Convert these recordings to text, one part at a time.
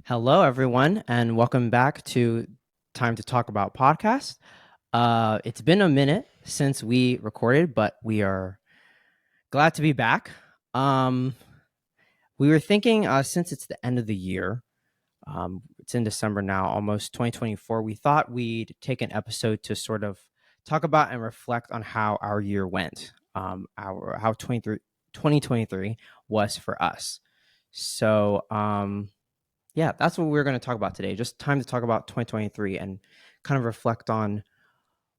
Hello, everyone, and welcome back to Time to Talk About podcast. It's been a minute since we recorded, but we are glad to be back. Um, we were thinking since it's the end of the year, it's in December now, almost 2024. We thought we'd take an episode to sort of talk about and reflect on how our year went, our how 2023 was for us. So, yeah, that's what we're going to talk about today. Just time to talk about 2023 and kind of reflect on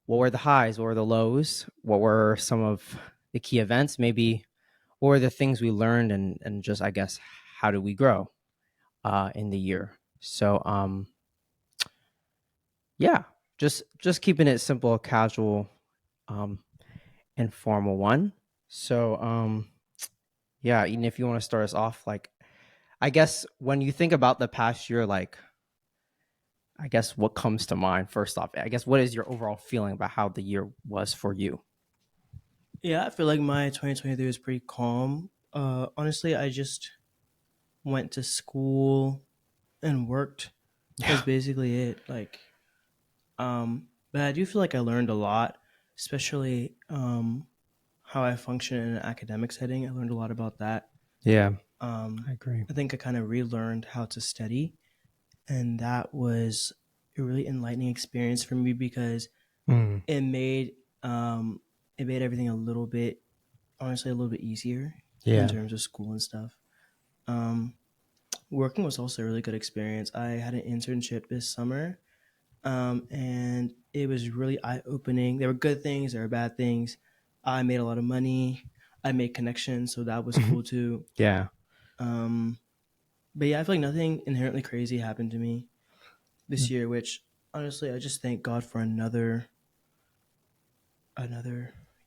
what were the highs, what were the lows, what were some of the key events, maybe what were the things we learned, and just I guess how do we grow in the year. So yeah, just keeping it simple, casual, um, informal one. So yeah, even if you want to start us off, like I guess when you think about the past year, like I guess what comes to mind first off? I guess what is your overall feeling about how the year was for you? Yeah, I feel like my 2023 was pretty calm. Honestly, I just went to school and worked. That's Yeah. basically it. But I do feel like I learned a lot, especially how I function in an academic setting. I learned a lot about that. Yeah, Um, I agree. I think I kind of relearned how to study, and that was a really enlightening experience for me because Mm. it made um, it made everything a little bit, honestly, a little bit easier in Yeah. terms of school and stuff. Um, Working was also a really good experience. I had an internship this summer, and it was really eye opening. There were good things, there were bad things. I made a lot of money. I made connections, so that was cool too. Yeah. Um, but yeah, I feel like nothing inherently crazy happened to me this year, which honestly, I just thank God for another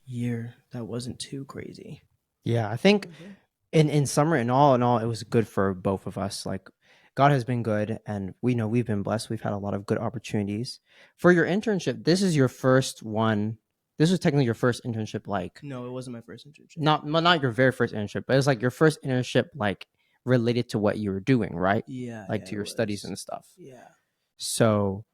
year that wasn't too crazy. Yeah, I think in summer and all in all, it was good for both of us. Like God has been good, and we know we've been blessed. We've had a lot of good opportunities. For your internship, this is your first one. This was technically your first internship, like No, it wasn't my first internship. not your very first internship, but it's like your first internship, like related to what you were doing, right? Yeah, Like yeah, to it your studies was. and stuff. Yeah, So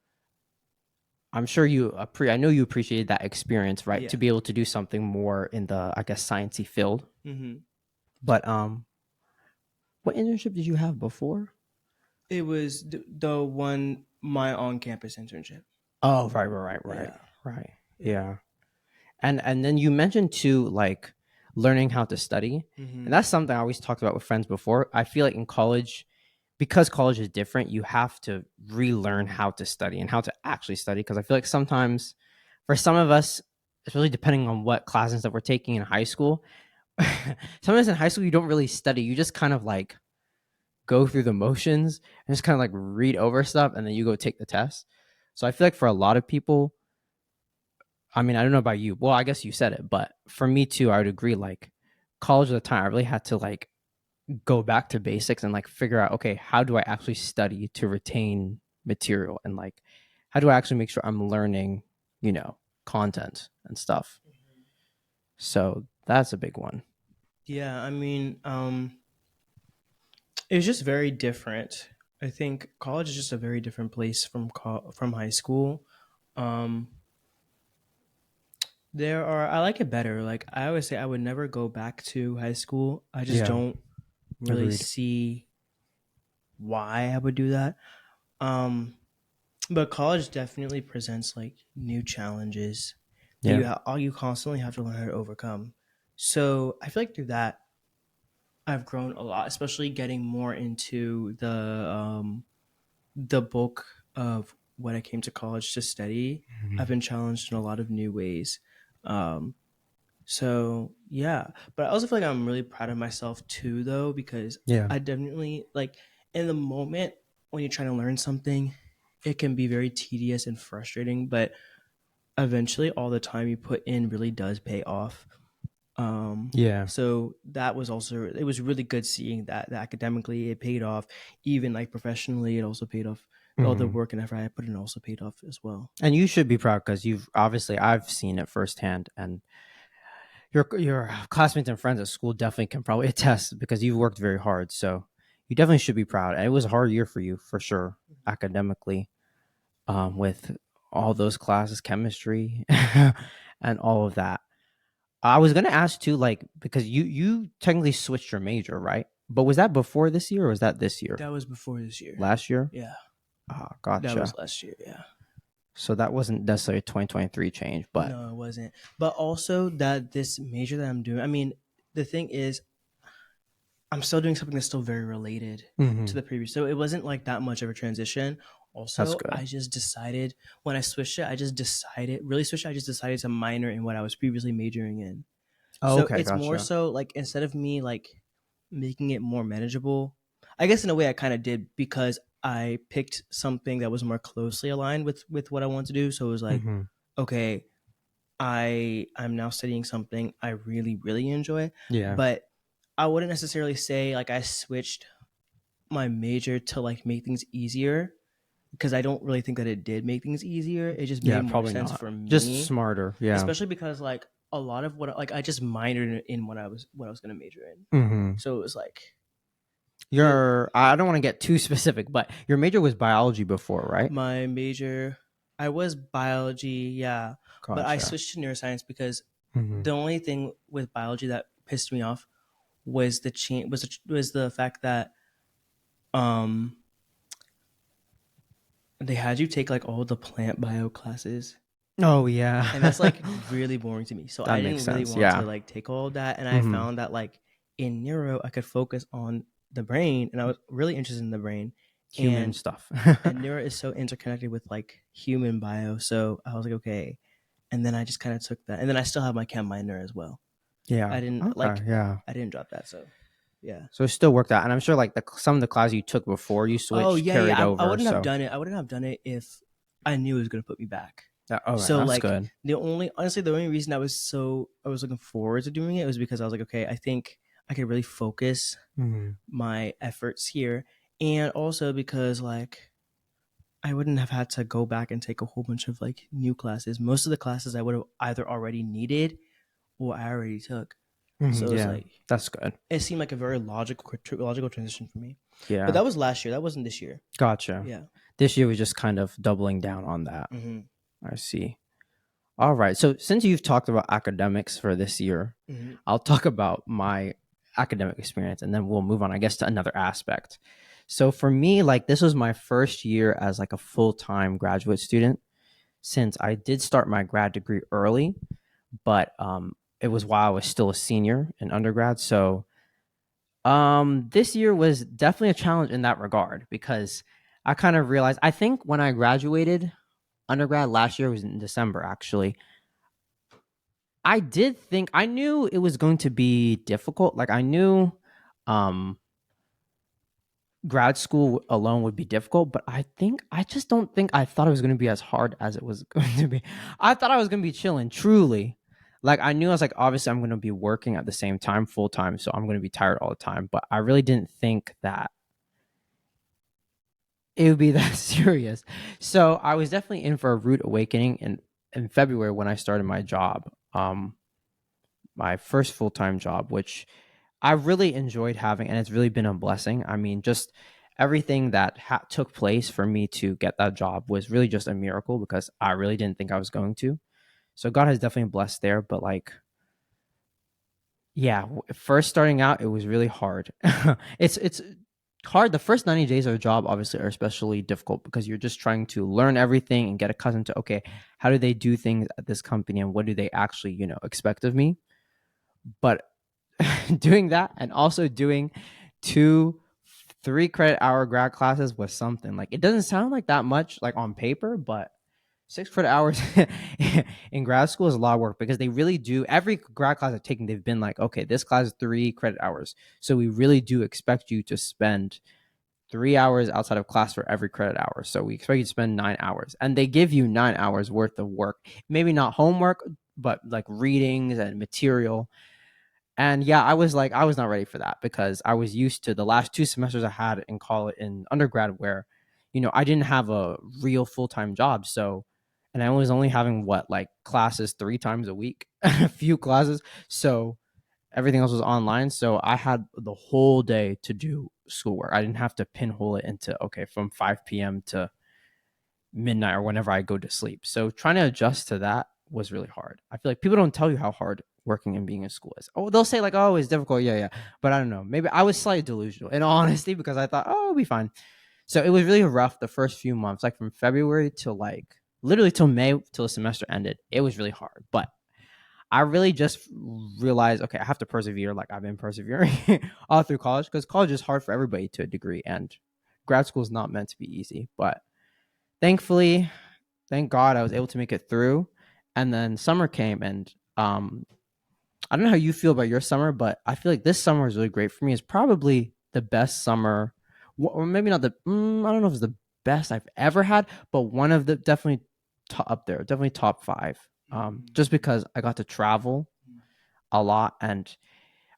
I'm sure I know you appreciated that experience, right? To yeah. be able to do something more in the, I guess, sciencey field. hmm But what internship did you have before? It was the one my on campus internship. Oh, right, Yeah, right. yeah. Yeah. And then you mentioned too, like learning how to study, and hmm that's something I always talked about with friends before. I feel like in college, because college is different, you have to relearn how to study and how to actually study. Because I feel like sometimes, for some of us, especially depending on what classes that we're taking in high school, sometimes in high school you don't really study. You just kind of like go through the motions and just kind of like read over stuff, and then you go take the test. So I feel like for a lot of people, I mean, I don't know about you. Well, I guess you said it, but for me too, I would agree. Like college at the time, I really had to like go back to basics and like figure out, okay, how do I actually study to retain material, and like how do I actually make sure I'm learning, content and stuff. So that's a big one. Yeah, I mean, it was just very different. I think college is just a very different place from high school. Um, I like it better. Like I always say, I would never go back to high school. I just Yeah, don't really agreed. see why I would do that. Um, but college definitely presents like new challenges that Yeah. all you constantly have to learn how to overcome. So I feel like through that I've grown a lot, especially getting more into the bulk of what I came to college to study. I've Mhm. been challenged in a lot of new ways. Um, so yeah, but I also feel like I'm really proud of myself too, though, because Yeah. I definitely like in the moment when you're trying to learn something, it can be very tedious and frustrating, but eventually all the time you put in really does pay off. Yeah. So that was also, it was really good seeing that academically it paid off, even like professionally it also paid off. All the Mhm. work and effort I put in also paid off as well. And you should be proud because you've obviously I've seen it firsthand, and your classmates and friends at school definitely can probably attest because you've worked very hard. So you definitely should be proud. And it was a hard year for you for sure, academically, with all those classes, chemistry, and all of that. I was gonna ask too, like because you technically switched your major, right? But was that before this year or was that this year? That was before this year. Last year? Yeah, Ah, that was gotcha. last year. Yeah. So that wasn't necessarily a 2023 change, but No, it wasn't. But also that this major that I'm doing, I mean, the thing is, I'm still doing something that's still very related to Mhm. the previous. So it wasn't like that much of a transition. That's Also, good. I just decided when I switched it, I just decided, really switched it, I just decided to minor in what I was previously majoring in. Oh, So okay, it's more gotcha. so like instead of me like making it more manageable, I guess in a way I kind of did because I picked something that was more closely aligned with what I want to do. So it was like, Hmm. okay, I'm now studying something I really really enjoy, Yeah. but I wouldn't necessarily say like I switched my major to like make things easier because I don't really think that it did make things easier. It just Yeah, made more probably sense not. for Just me, smarter. Yeah. especially because like a lot of what like I just minored in what I was going to major in. Hmm. So it was like it Your I don't want to get too specific, but your major was biology before, right? my major I was biology, yeah, but I Gotcha. switched to neuroscience because Hmm. the only thing with biology that pissed me off was the fact that um they had you take like all the plant bio classes, Oh and that's yeah. like really boring to me. So That I makes didn't really sense. want Yeah. to like take all of that, and I Hmm. found that like in neuro I could focus on the brain, and I was really interested in the brain, Human and stuff. neuro is so interconnected with like human bio. So I was like, okay, and then I just kind of took that, and then I still have my chem minor as well. Yeah. I didn't Okay. Yeah. I didn't drop that, so yeah. So it still worked out, and I'm sure like some of the classes you took before you Oh switched yeah, carried yeah. I over. wouldn't have So done it. I wouldn't have done it if I knew it was gonna put me back. all right, So that's like good. the only reason I was looking forward to doing it was because I was like, okay, I think I could really focus Hmm. my efforts here, and also because like I wouldn't have had to go back and take a whole bunch of like new classes. Most of the classes I would have either already needed or I already took. Hmm. So it was Yeah, like that's good. it seemed like a very logical transition for me. But Yeah. that was last year. That wasn't this year. Gotcha. Yeah. This year was just kind of doubling down on that. Hmm. I see. All right. So since you've talked about academics for this year, Hmm. I'll talk about my academic experience and then we'll move on, I guess, to another aspect. So for me, like this was my first year as like a full-time graduate student since I did start my grad degree early, but it was while I was still a senior in undergrad. So this year was definitely a challenge in that regard because I kind of realized I think when I graduated undergrad last year was in December actually. I did think I knew it was going to be difficult. Like I knew um grad school alone would be difficult, but I just don't think I thought it was going to be as hard as it was going to be. I thought I was going to be chilling, truly. Like I knew I was like obviously I'm going to be working at the same time full time, so I'm going to be tired all the time, but I really didn't think that it would be that serious. So I was definitely in for a rude awakening in February when I started my job. My first full-time job, which I really enjoyed having, and it's really been a blessing. I mean, just everything that took place for me to get that job was really just a miracle because I really didn't think I was going to. So God has definitely blessed there. But like, yeah, first starting out, it was really hard. It's hard. The first 90 days of a job obviously are especially difficult because you're just trying to learn everything and get accustomed to okay, how do they do things at this company and what do they actually expect of me. But doing that and also doing two 3 credit hour grad classes was something. Like it doesn't sound like that much like on paper, but 6 credit hours in grad school is a lot of work because they really do every grad class I've taken, they've been like, okay, this class is 3 credit hours. So we really do expect you to spend 3 hours outside of class for every credit hour. So we expect you to spend 9 hours. And they give you 9 hours worth of work. Maybe not homework, but like readings and material. And yeah, I was not ready for that because I was used to the last 2 semesters I had in college in undergrad where, I didn't have a real full-time job. So and I was only having what, like classes 3 times a week, a few classes. So everything else was online. So I had the whole day to do schoolwork. I didn't have to pinhole it into, okay, from 5 p.m. to midnight or whenever I go to sleep. So trying to adjust to that was really hard. I feel like people don't tell you how hard working and being in school is. Oh, they'll say like, oh, it's difficult. Yeah, yeah. But I don't know. Maybe I was slightly delusional in all honesty because I thought, oh, it'll be fine. So it was really rough the first few months, like from February to like literally till May till the semester ended. It was really hard. But I really just realized, okay, I have to persevere like I've been persevering all through college because college is hard for everybody to a degree and grad school is not meant to be easy. But thankfully, thank God I was able to make it through. And then summer came and I don't know how you feel about your summer, but I feel like this summer is really great for me. It's probably the best summer, or maybe not the. I don't know if it's the best I've ever had, but one of the definitely top up there, definitely top five. Just because I got to travel a lot and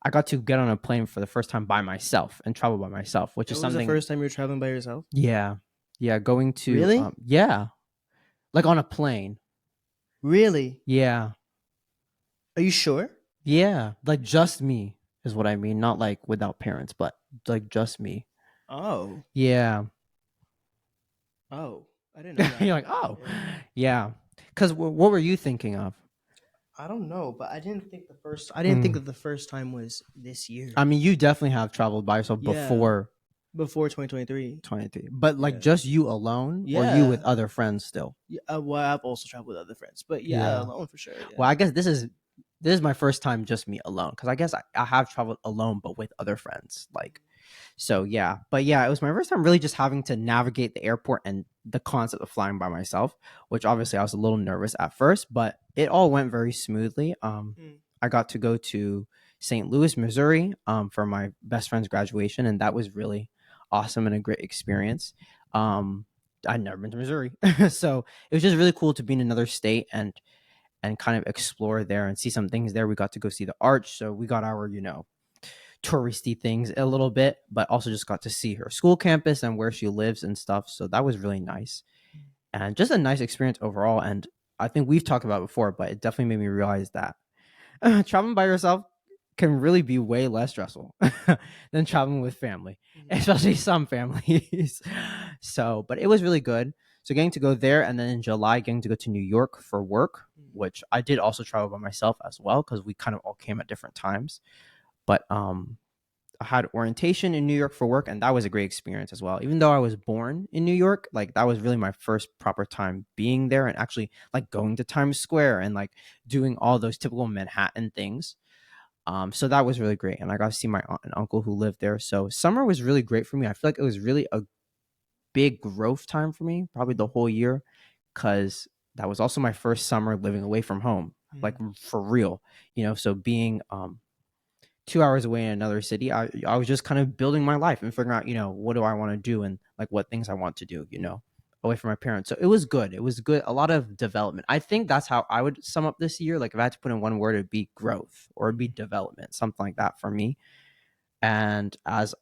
I got to get on a plane for the first time by myself and travel by myself, which It is was the something. first time you were traveling by yourself? Yeah, yeah, going to Really? yeah, like on a plane. Really? Yeah, Are you sure? yeah, like just me is what I mean, not like without parents, but like just me. Oh. Yeah. Oh. I didn't know that. You're like, oh, Yeah. yeah. Because what were you thinking of? I don't know, but I didn't think Mm. that the first time was this year. I mean, you definitely have traveled by yourself Yeah. before Before 2023. 23, but like Yeah. just you alone or you with Yeah. other friends still? Yeah. Well, I've also traveled with other friends, but yeah, Yeah. alone for sure. Yeah. Well, I guess this is my first time just me alone because I guess I have traveled alone but with other friends. Like so yeah, but yeah, it was my first time really just having to navigate the airport and the concept of flying by myself, which obviously I was a little nervous at first, but it all went very smoothly. Mm. I got to go to St. Louis, Missouri, for my best friend's graduation, and that was really awesome and a great experience. Um, I'd never been to Missouri, so it was just really cool to be in another state and kind of explore there and see some things there. We got to go see the arch, so we got our touristy things a little bit, but also just got to see her school campus and where she lives and stuff. So that was really nice and just a nice experience overall. And I think we've talked about it before, but it definitely made me realize that traveling by yourself can really be way less stressful than traveling with family, Mm. especially some families. So, but it was really good. So getting to go there and then in July getting to go to New York for work, Mm. which I did also travel by myself as well because we kind of all came at different times. But I had orientation in New York for work, and that was a great experience as well. Even though I was born in New York, like that was really my first proper time being there and actually like going to Times Square and like doing all those typical Manhattan things. So that was really great, and I got to see my aunt and uncle who lived there. So summer was really great for me. I feel like it was really a big growth time for me, probably the whole year, because that was also my first summer living away from home, like Mm. for real. So being 2 hours away in another city, I was just kind of building my life and figuring out, what do I want to do and like what things I want to do, away from my parents. So it was good. It was good. A lot of development. I think that's how I would sum up this year. Like if I had to put in one word, it'd be growth or it'd be Mm. development, something like that for me. And as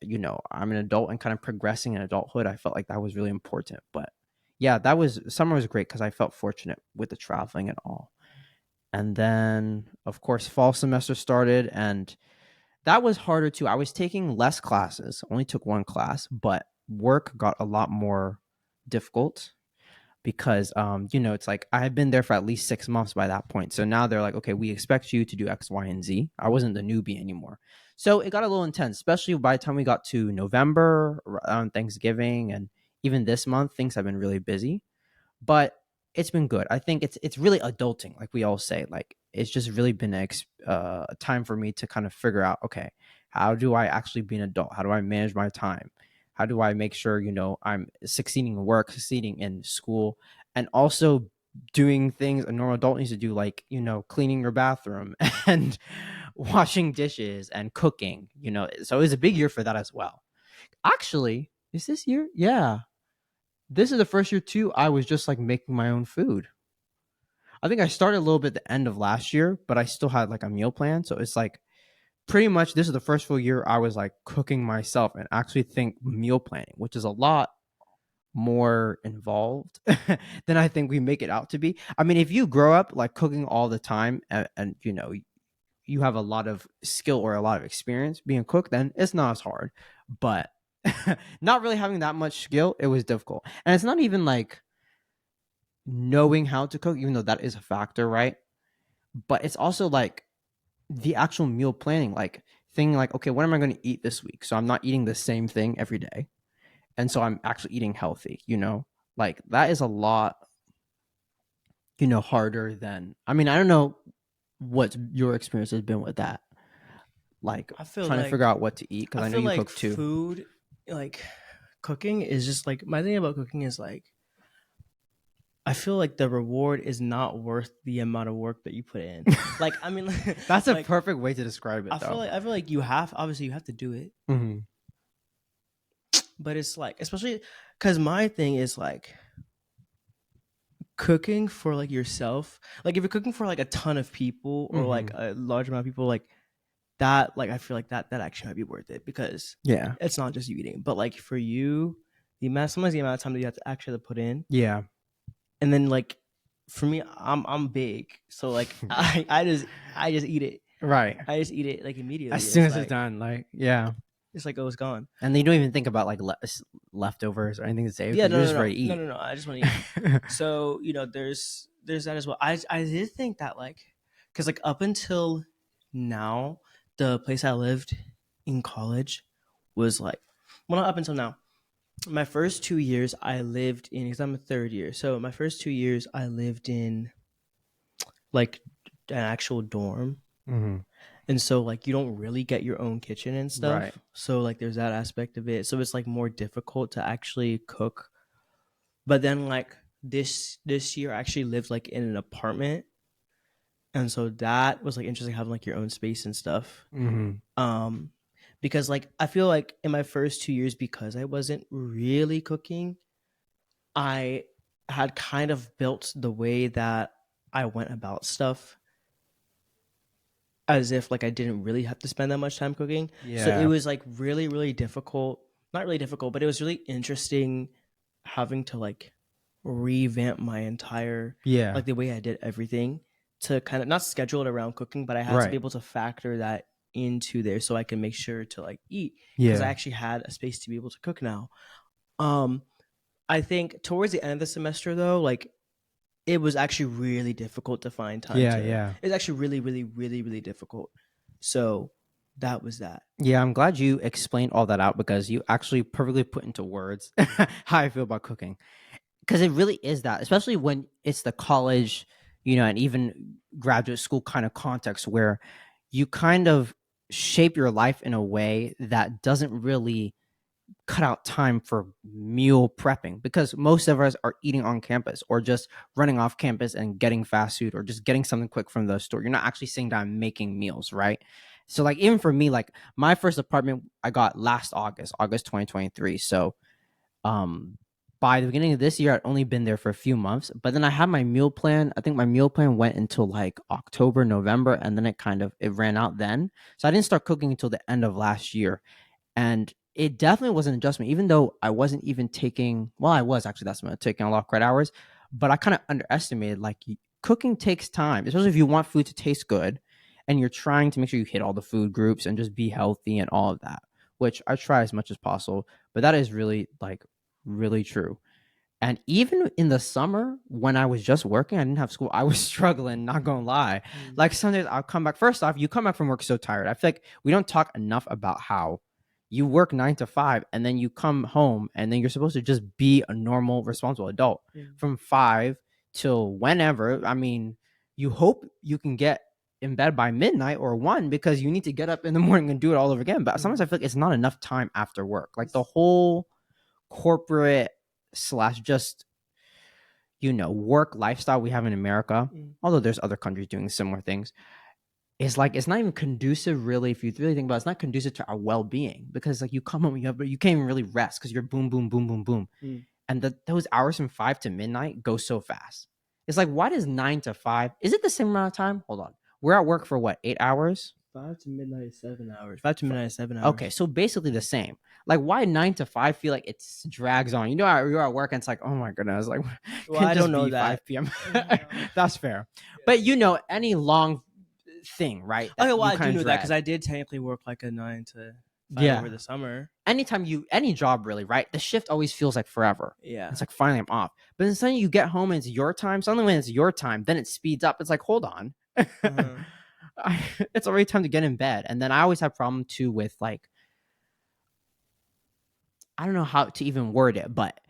I'm an adult and kind of progressing in adulthood, I felt like that was really important. But yeah, summer was great because I felt fortunate with the traveling and all. And then of course fall semester started and that was harder too. I was taking less classes, only took one class, but work got a lot more difficult because it's like I had been there for at least 6 months by that point. So now they're like, okay, we expect you to do X, Y, and Z. I wasn't the newbie anymore. So it got a little intense, especially by the time we got to November around Thanksgiving and even this month, things have been really busy, but it's been good. I think it's really adulting, like we all say. Like it's just really been a time for me to kind of figure out, okay, how do I actually be an adult? How do I manage my time? How do I make sure I'm succeeding in work, succeeding in school, and also doing things a normal adult needs to do, like cleaning your bathroom and washing dishes and cooking. So it was a big year for that as well. Actually, is this year? Yeah, this is the first year too. I was just like making my own food. I think I started a little bit at the end of last year, but I still had like a meal plan. So it's like pretty much this is the first full year I was like cooking myself and actually think meal planning, which is a lot more involved than I think we make it out to be. I mean, if you grow up like cooking all the time and you have a lot of skill or a lot of experience being a cook, then it's not as hard. But not really having that much skill, it was difficult. And it's not even like knowing how to cook, even though that is a factor, right? But it's also like the actual meal planning, like thing like, okay, what am I going to eat this week? So I'm not eating the same thing every day. And so I'm actually eating healthy, Like that is a lot, harder than, I mean, I don't know what your experience has been with that. Like I feel trying to figure like out what to eat because I know you cook too. food, like cooking is just like my thing about cooking is like I feel like the reward is not worth the amount of work that you put in. Like I mean, That's a like perfect way to describe it, though. I feel like you have obviously you have to do it, Mm-hmm. but it's like especially because my thing is like cooking for like yourself. Like if you're cooking for like a ton of people or like Mm-hmm. a large amount of people, like that, like I feel like that actually might be worth it because Yeah. it's not just you eating, but like for you, sometimes the amount of time that you have to actually put in, Yeah. and then like for me, I'm big, so like I just eat it. Right. I just eat it like As immediately. soon as it's done, like, yeah. It's like oh, it's gone. And they don't even think about like leftovers or anything to save Yeah, because you're just ready to eat. no. I just want to eat. So there's that as well. I did think that like because like up until now, the place I lived in college was like well not up until now. My first 2 years I lived in because I'm a third year. So my first 2 years I lived in like an actual dorm. Mm-hmm. And so like you don't really get your own kitchen and Right. stuff. So like there's that aspect of it. So it's like more difficult to actually cook. But then like this year I actually lived like in an apartment. And so that was like interesting having like your own space and stuff. Mm-hmm. Um because like I feel like in my first 2 years because I wasn't really cooking, I had kind of built the way that I went about stuff as if like I didn't really have to spend that much time cooking. So it Yeah. was like really, really difficult. Not really difficult, but it was really interesting having to like revamp my entire Yeah. like the way I did everything to kind of not schedule it around cooking, but I had to be Right. able to factor that into there so I can make sure to like eat because I Yeah. actually had a space to be able to cook now. Um I think towards the end of the semester though, like it was actually really difficult to find time Yeah. to Yeah. it's actually really, really, really, really difficult. So that was that. Yeah. I'm glad you explained all that out because you actually perfectly put into words how I feel about cooking. Because it really is that, especially when it's the college, and even graduate school kind of context where you kind of shape your life in a way that doesn't really cut out time for meal prepping because most of us are eating on campus or just running off campus and getting fast food or just getting something quick from the store. You're not actually sitting down and making meals, right? So like even for me, like my first apartment I got last August 2023. So um by the beginning of this year, I'd only been there for a few months, but then I had my meal plan. I think my meal plan went until like October, November, and then it ran out then. So I didn't start cooking until the end of last year. And it definitely was an adjustment, even though I wasn't even taking, well, I was actually, that's when I was taking a lot of credit hours, but I kind of underestimated like cooking takes time, especially if you want food to taste good and you're trying to make sure you hit all the food groups and just be healthy and all of that, which I try as much as possible. But that is really like really true. And even in the summer when I was just working, I didn't have school. I was struggling, not gonna lie. Mm. Like some days I'll come back. First off, you come back from work so tired. I feel like we don't talk enough about how you work 9 to 5 and then you come home and then you're supposed to just be a normal, responsible adult Mm. from 5 till whenever. I mean, you hope you can get in bed by midnight or 1 because you need to get up in the morning and do it all over again. But sometimes I feel like it's not enough time after work. Like the whole corporate slash just work lifestyle we have in America, Mm. although there's other countries doing similar things, is like it's not even conducive really. If you really think about it, it's not conducive to our well-being because like you come home, you can't even really rest because you're boom boom boom boom boom, Mm. and those hours from 5 to midnight go so fast. It's like, why does 9 to 5, is it the same amount of time? Hold on, we're at work for what, 8 hours? 5 to midnight is 7 hours. 5 to midnight is 7 hours. Okay, so basically the same. Like, why 9 to 5 feel like it drags on? You're at work and it's like, oh my goodness, like Well, can I it don't just know be that. 5 p.m. That's fair. But any long thing, right? Okay, That well, you I do kind of know that because dread. I did technically work like a 9 to 5 over Yeah. the summer. Anytime any job really, right? The shift always feels like forever. Yeah. It's like finally I'm off. But then suddenly you get home and it's your time. Suddenly when it's your time, then it speeds up. It's like, hold on. Uh-huh. It's already time to get in bed. And then I always have problem too with like, I don't know how to even word it, but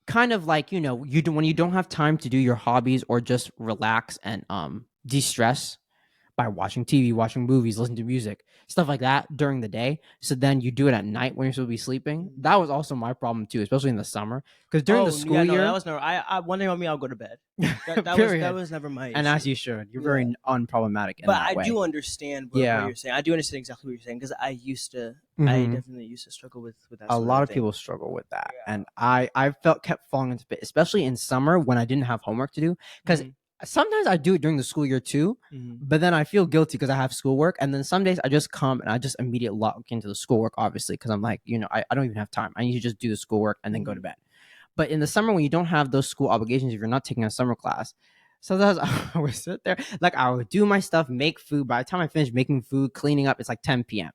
kind of like, you do when you don't have time to do your hobbies or just relax and de-stress by watching TV, watching movies, listening to music, stuff like that during the day. So then you do it at night when you're supposed to be sleeping. Mhm. That was also my problem too, especially in the summer. Because during the Oh yeah, school no, that year, was never. I one day on me, I'll go to bed. That period. was never my And as issue. you should, you're Yeah, very unproblematic in but that I way. do understand what Yeah. you're saying. I do understand exactly what you're saying because I Hmm. definitely used to struggle with that A sort lot of of thing. people struggle with that, Yeah. and I felt kept falling into it, especially in summer when I didn't have homework to do. Because Mm-hmm. sometimes I do it during the school year too, Mm-hmm. but then I feel guilty because I have schoolwork, and then some days I just come and I just immediately log into the schoolwork, obviously, because I'm like, I don't even have time. I need to just do the schoolwork and then go Mm-hmm. to bed. But in the summer, when you don't have those school obligations, if you're not taking a summer class, sometimes I would sit there, like I would do my stuff, make food. By the time I finish making food, cleaning up, it's like 10 p.m.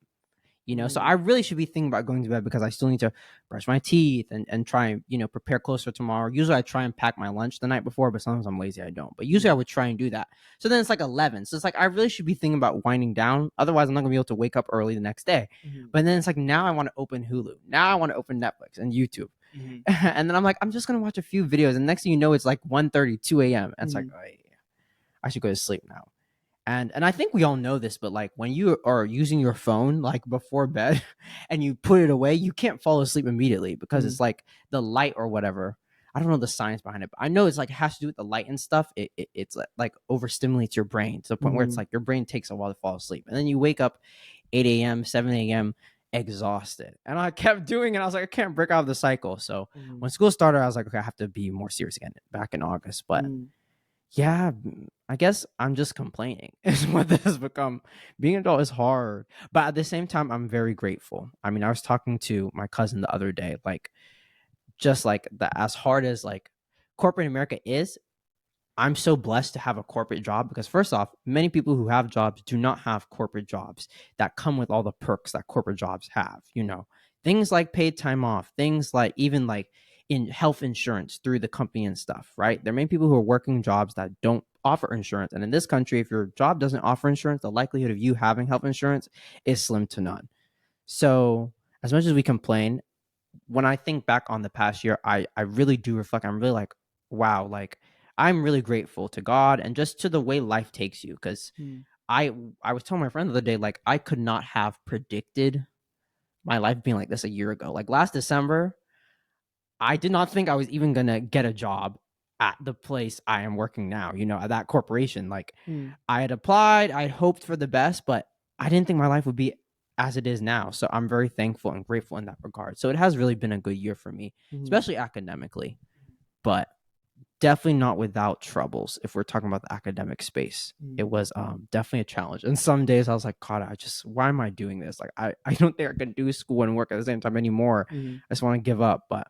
So I really should be thinking about going to bed because I still need to brush my teeth and try and prepare closer tomorrow. Usually I try and pack my lunch the night before, but sometimes I'm lazy, I don't. But usually I Mm-hmm. would try and do that. So then it's like 11, so it's like I really should be thinking about winding down, otherwise I'm not gonna be able to wake up early the next day. Mm-hmm. But then it's like now I want to open Hulu, now I want to open Netflix and YouTube. Mm-hmm. And then I'm like, I'm just gonna watch a few videos, and next thing you know, it's like 1:30, 2 a.m. And it's like, Mm-hmm. oh, yeah, I should go to sleep now. And I think we all know this, but like when you are using your phone like before bed and you put it away, you can't fall asleep immediately because Mm-hmm. it's like the light or whatever. I don't know the science behind it, but I know it's like it has to do with the light and stuff. It's like overstimulates your brain to the point where it's Mm-hmm. like your brain takes a while to fall asleep, and then you wake up 8 a.m., 7 a.m. exhausted. And I kept doing it. I was like, I can't break out of the cycle. So Mm-hmm. when school started, I was like, okay, I have to be more serious again back in August. But Mm-hmm. yeah, I guess I'm just complaining is what this has become. Being an adult is hard, but at the same time, I'm very grateful. I mean, I was talking to my cousin the other day, like just like that, as hard as like corporate America is, I'm so blessed to have a corporate job because first off, many people who have jobs do not have corporate jobs that come with all the perks that corporate jobs have, Things like paid time off, things like even like in health insurance through the company and stuff, right? There are many people who are working jobs that don't offer insurance. And in this country, if your job doesn't offer insurance, the likelihood of you having health insurance is slim to none. So, as much as we complain, when I think back on the past year, I really do reflect. I'm really like, wow, like I'm really grateful to God and just to the way life takes you. Because I I was telling my friend the other day, like I could not have predicted my life being like this a year ago. Like last December, I did not think I was even gonna get a job at the place I am working now, at that corporation. Like Mm-hmm. I had applied, I had hoped for the best, but I didn't think my life would be as it is now. So I'm very thankful and grateful in that regard. So it has really been a good year for me, Mm-hmm. especially academically, but definitely not without troubles. If we're talking about the academic space, it was definitely a challenge. And some days I was like, God, why am I doing this? Like, I don't think I can do school and work at the same time anymore. Mm-hmm. I just want to give up. But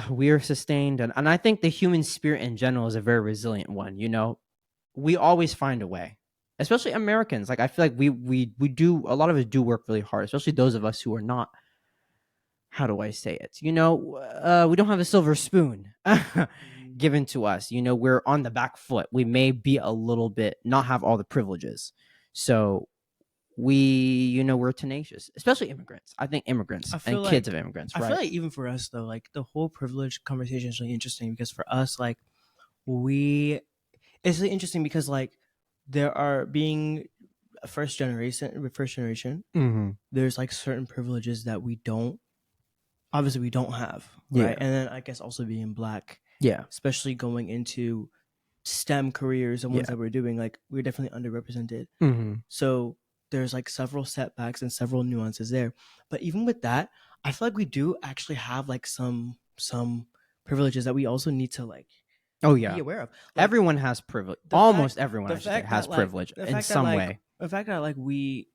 we are sustained. And I think the human spirit in general is a very resilient one. We always find a way, especially Americans. Like I feel like we do a lot of us do work really hard, especially those of us who are not. How do I say it? We don't have a silver spoon Mm-hmm. given to us. We're on the back foot. We may be a little bit not have all the privileges, so we're tenacious, especially immigrants. I think immigrants I feel and kids like of immigrants, I feel right? like even for us though, like the whole privilege conversation is really interesting because for us, like we it's really interesting because like there are being a first generation, Mm-hmm. there's like certain privileges that we don't have, right? Yeah, And then I guess also being black, yeah, especially going into STEM careers and ones yeah. that we're doing, like we're definitely underrepresented. Mm-hmm. So there's like several setbacks and several nuances there. But even with that, I feel like we do actually have like some privileges that we also need to like Oh be yeah, aware of. Like everyone has privilege. the fact Almost everyone, the I should say, fact has that like privilege the in fact that some like way. the fact that like we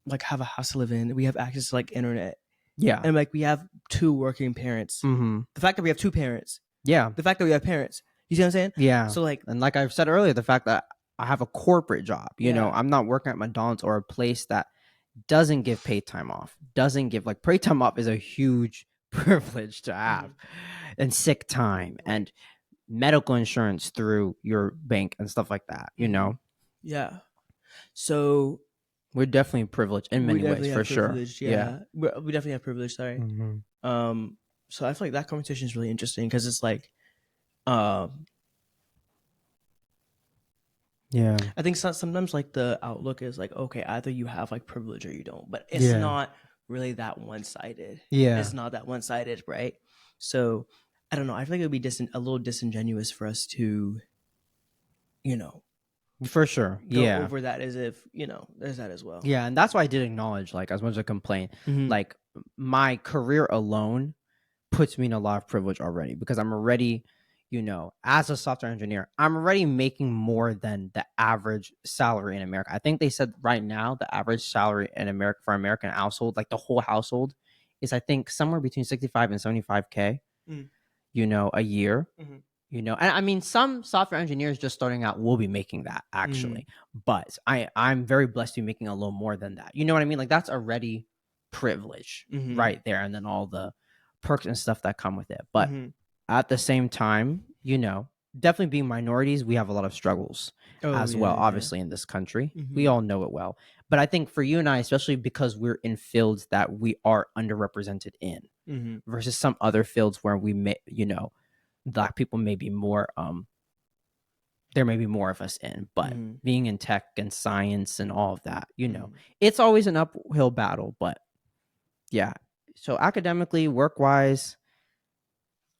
like have a house to live in, we have access to like internet, Yeah. and like we have two working parents. Mm-hmm. The fact that we have two parents, Yeah. the fact that we have parents, you see what I'm saying? Yeah. So like And like I've said earlier, the fact that I have a corporate job. Yeah. I'm not working at McDonald's or a place that doesn't give paid time off. Doesn't give like paid time off is a huge privilege to Hmm. have, and sick time Right. and medical insurance through your bank and stuff like that. Hmm. Yeah. So We're definitely privileged in we many ways definitely for have sure. privilege. Yeah. Yeah. We definitely have privilege. Sorry. Hmm. Um. So I feel like that conversation is really interesting because it's like, um, Yeah. I think sometimes like the outlook is like, okay, either you have like privilege or you don't, but it's Yeah. not really that one sided. Yeah. It's not that one sided, right? So I don't know. I feel like it would be a little disingenuous for us to, you know, For sure. go Yeah. over that as if, there's that as well. Yeah. And that's why I did acknowledge, like, as much as a complaint, Mm-hmm. like, my career alone puts me in a lot of privilege already because I'm already, as a software engineer, I'm already making more than the average salary in America. I think they said right now the average salary in America for American household, like the whole household, is I think somewhere between 65 and 75K, Mm-hmm. a year. Mm-hmm. And I mean, some software engineers just starting out will be making that Mm-hmm. actually, but I'm very blessed to be making a little more than that. You know what I mean? Like that's already privilege Mm-hmm. right there, and then all the perks and stuff that come with it. But Mm-hmm. at the same time, definitely being minorities, we have a lot of struggles Oh as well. yeah, yeah. Obviously, in this country, we Mm-hmm. all know it well. But I think for you and I, especially because we're in fields that we are underrepresented in, Mm-hmm. versus some other fields where we may, black people may be more there may be more of us in, but Mm-hmm. being in tech and science and all of that, Mm-hmm. it's always an uphill battle. But yeah, so academically, work wise,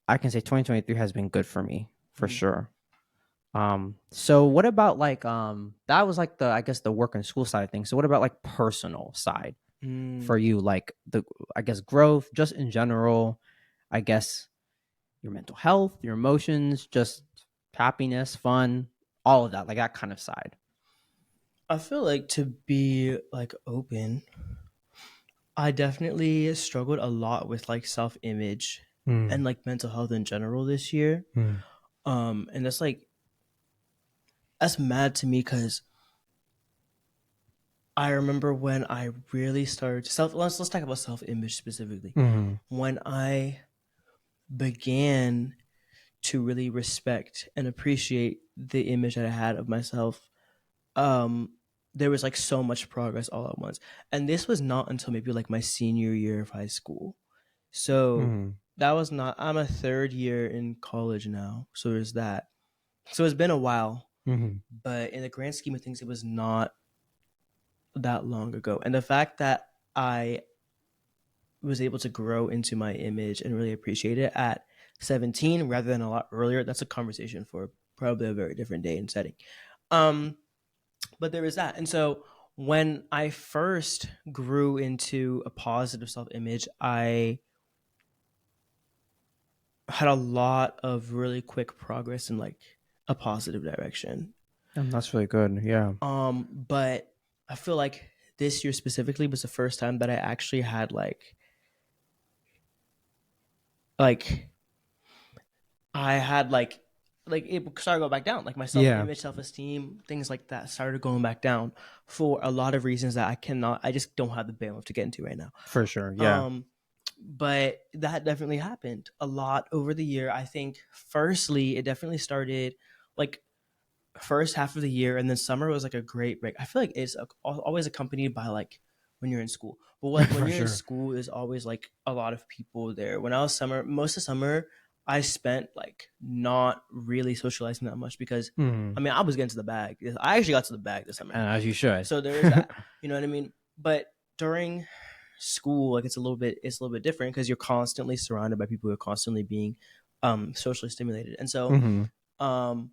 I can say 2023 has been good for me for Mm-hmm. sure. So what about like that was like the, I guess, the work and school side of things. So what about like personal side Mm-hmm. for you, like the, I guess, growth just in general, I guess, your mental health, your emotions, just happiness, fun, all of that, like that kind of side. I feel like to be like open, I definitely struggled a lot with like self image and Mm, like mental health in general this year. mm, And that's mad to me because I remember when I really started to let's talk about self image specifically. mm, When I began to really respect and appreciate the image that I had of myself, um, there was like so much progress all at once. And this was not until maybe like my senior year of high school. So mm, that was not, I'm a third year in college now. So there's that. So it's been a while, mm, but in the grand scheme of things, it was not that long ago. And the fact that I was able to grow into my image and really appreciate it at 17 rather than a lot earlier, that's a conversation for probably a very different day and setting. Um, but there is that. And so when I first grew into a positive self image, I had a lot of really quick progress in like a positive direction. and that's really good. Yeah. But I feel like this year specifically was the first time that I actually had like I had like it started going back down. Like my self Yeah, image, self esteem, things like that started going back down for a lot of reasons that I just don't have the bandwidth to get into right now. for sure. Yeah. Um, but that definitely happened a lot over the year. I think firstly, it definitely started like first half of the year, and then summer was like a great break. I feel like it's always accompanied by like when you're in school. But like when For you're in sure. school, there's always like a lot of people there. When I was most of summer, I spent like not really socializing that much because Mm. I mean I was getting to the bag. I actually got to the bag this summer, And as you should. so there is that. You know what I mean? But during school, like it's a little bit different because you're constantly surrounded by people who are constantly being socially stimulated, and so Hmm. um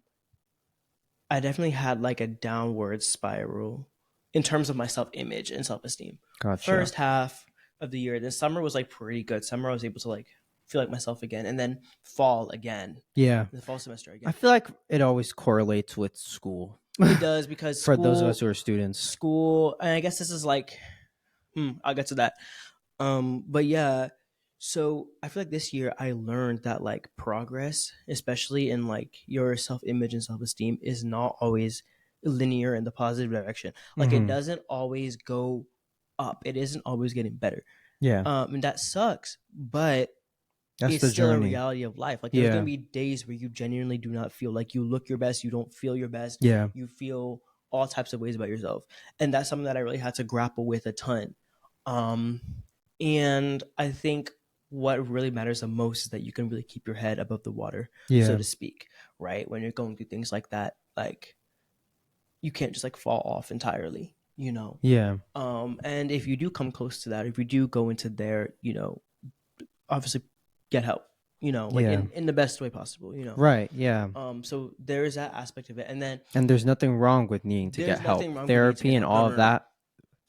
I definitely had like a downward spiral in terms of my self image and self esteem. Gotcha. First half of the year, then summer was like pretty good. Summer I was able to like feel like myself again, and then fall again, Yeah. the fall semester I again. feel like it always correlates with school It does because for those of us who are students. and I guess this is like, I'll get to that. But yeah, so I feel like this year I learned that like progress, especially in like your self image and self esteem, is not always linear in the positive direction. Like it Mm-hmm. doesn't always go up. It isn't always getting better. Yeah. And that sucks, but That's it's the still a journey. reality of life. Like there's gonna Yeah. be days where you genuinely do not feel like you look your best, you don't feel your best, Yeah. you feel all types of ways about yourself. And that's something that I really had to grapple with a ton. Um and I think what really matters the most is that you can really keep your head above the water, so Yeah. to speak, right? When you're going through things like that, like you can't just like fall off entirely, you know. Yeah. And if you do come close to that, if you do go into there, obviously get help, like Yeah. in the best way possible. Right. Yeah. So there is that aspect of it, and then And there's nothing wrong with needing to get there's help. nothing wrong with needing to Therapy get and help. No, all no, of no. that,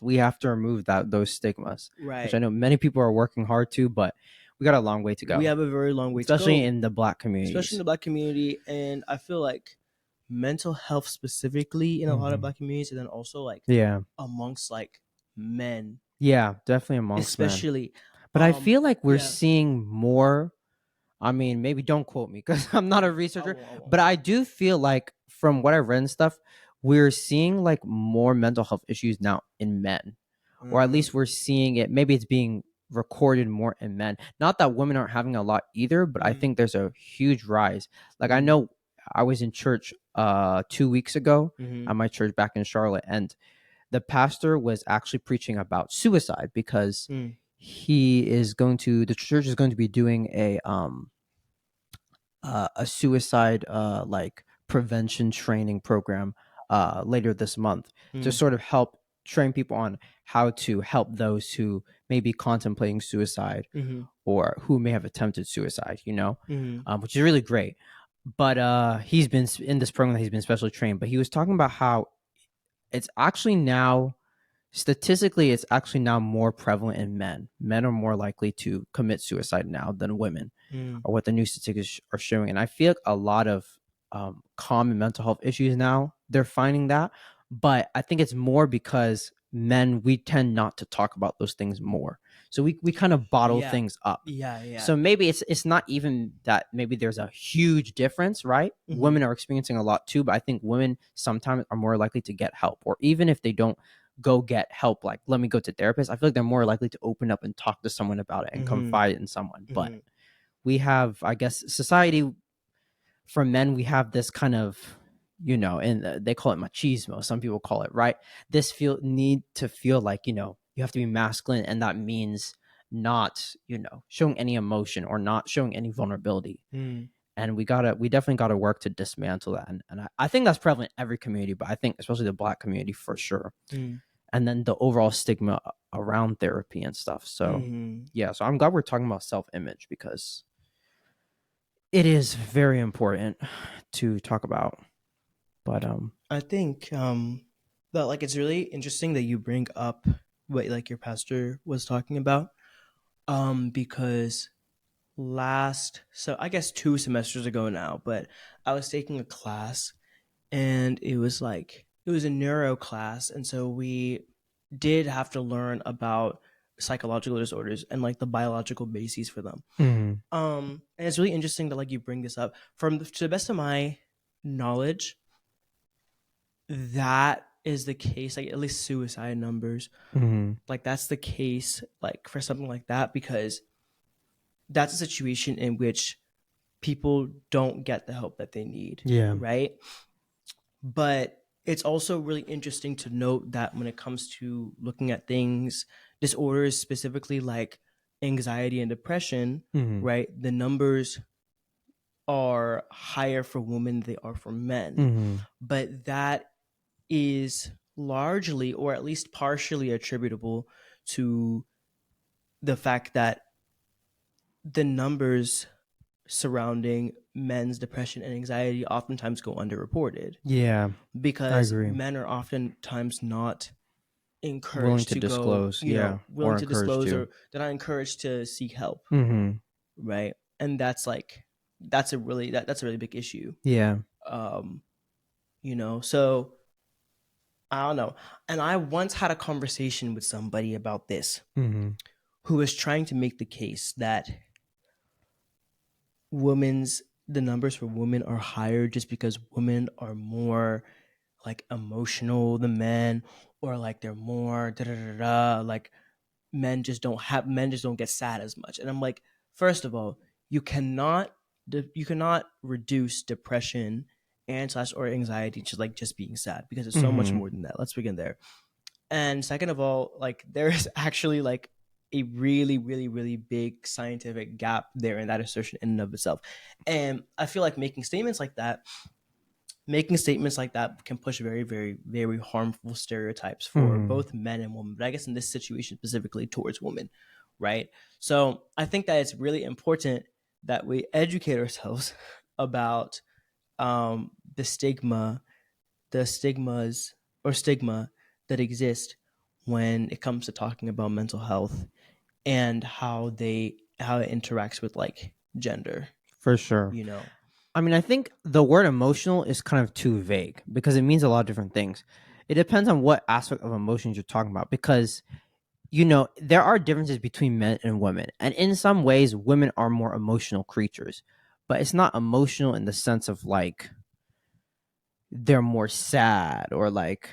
we have to remove those stigmas, which Right. I know many people are working hard to, but we got a long way to We go, have a very long way to especially go, in the Black especially in communities. the Black community, and I feel like mental health specifically in a lot of Mm-hmm. Black communities, and then also like Yeah. amongst like men, Yeah. Definitely amongst men. especially. But I feel like we're Yeah, seeing more. I mean, maybe don't quote me because I'm not a I researcher, won't. I won't. but I do feel like from what I've read and stuff, we're seeing like more mental health issues now in men, or at Mm, least we're seeing it. Maybe it's being recorded more in men. Not that women aren't having a lot either, but I mm, think there's a huge rise. Like I mm, know I was in church 2 weeks ago mm, at my church back in Charlotte, and the pastor was actually preaching about suicide because mm, the church is going to be doing a suicide like prevention training program later this month to mm, sort of help train people on how to help those who may be contemplating suicide mm, or who may have attempted suicide, mm, which is really great. But he's been in this program that he's been specially trained, but he was talking about how it's actually now statistically it's actually now more prevalent in men. Men are more likely to commit suicide now than women, mm, or what the new statistics are showing. And I feel like a lot of common mental health issues now, they're finding that. But I think it's more because men, we tend not to talk about those things more. So we kind of bottle yeah, things up. yeah, yeah. So maybe it's not even that maybe there's a huge difference, right? Mm-hmm. Women are experiencing a lot too, but I think women sometimes are more likely to get help, or even if they don't go get help, like let me go to therapist, I feel like they're more likely to open up and talk to someone about it and Mm-hmm. confide in someone. But Mm-hmm. we have, I guess, society for men, we have this kind of, and they call it machismo. Some people call it, right? This need to feel like, you have to be masculine. And that means not, showing any emotion or not showing any vulnerability. Mm, And we definitely gotta work to dismantle that. And I think that's prevalent in every community, but I think especially the Black community for sure. mm, And then the overall stigma around therapy and stuff. So mm-hmm. yeah, so I'm glad we're talking about self-image because it is very important to talk about. But I think that like it's really interesting that you bring up what like your pastor was talking about. Because so I guess 2 semesters ago now, but I was taking a class and it was a neuro class, and so we did have to learn about psychological disorders and like the biological bases for them. mhm, And it's really interesting that like you bring this up. To the best of my knowledge, that is the case, like at least suicide numbers, mhm, like that's the case like for something like that, because that's a situation in which people don't get the help that they need, yeah, right? But it's also really interesting to note that when it comes to looking at things, disorders specifically like anxiety and depression, mhm, right, the numbers are higher for women than they are for men. mhm, But that is largely, or at least partially, attributable to the fact that the numbers surrounding men's depression and anxiety oftentimes go underreported, yeah, I because agree. men are oftentimes not Willing encouraged to to go, disclose, yeah, or willing to encouraged disclose, to. or they're not encouraged to seek help, Mhm, right? And that's a really big issue. yeah, Um, so I don't know. And I once had a conversation with somebody about this, mhm, who was trying to make the case that women's the numbers for women are higher just because women are more like emotional than men, or like they're more da da da da, like men just don't get sad as much. And I'm like, first of all, you cannot you cannot reduce depression and slash or anxiety to like just being sad, because it's so much Mm-hmm. more than that. Let's begin there. And second of all, like there is actually like a really, really, really big scientific gap there in that assertion in and of itself. And I feel like making statements like that can push very, very, very harmful stereotypes for Mm-hmm. both men and women, but I guess in this situation specifically towards women, right? So I think that it's really important that we educate ourselves about the stigmas or stigma that exist when it comes to talking about mental health, and how it interacts with like gender, For sure. you know. I mean, I think the word emotional is kind of too vague because it means a lot of different things. It depends on what aspect of emotions you're talking about because, there are differences between men and women. And in some ways, women are more emotional creatures, but it's not emotional in the sense of like they're more sad or like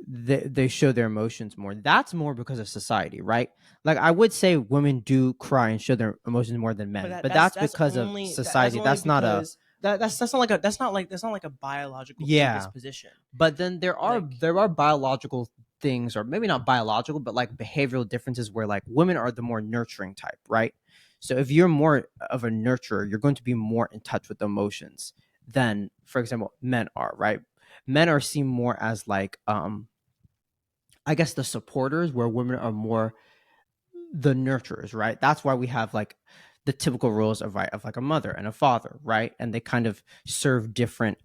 they show their emotions more. That's more because of society, right? Like I would say women do cry and show their emotions more than But men, that but that's that's because of that's society. only That's not a because that's not like a that's not like a biological yeah. predisposition. But then there are Like, there are biological things, or maybe not biological, but like behavioral differences where like women are the more nurturing type, right? So if you're more of a nurturer, you're going to be more in touch with emotions than, for example, men are, right? Men are seen more as like I guess the supporters, where women are more the nurturers, right? That's why we have like the typical roles of right of like a mother and a father, right? And they kind of serve different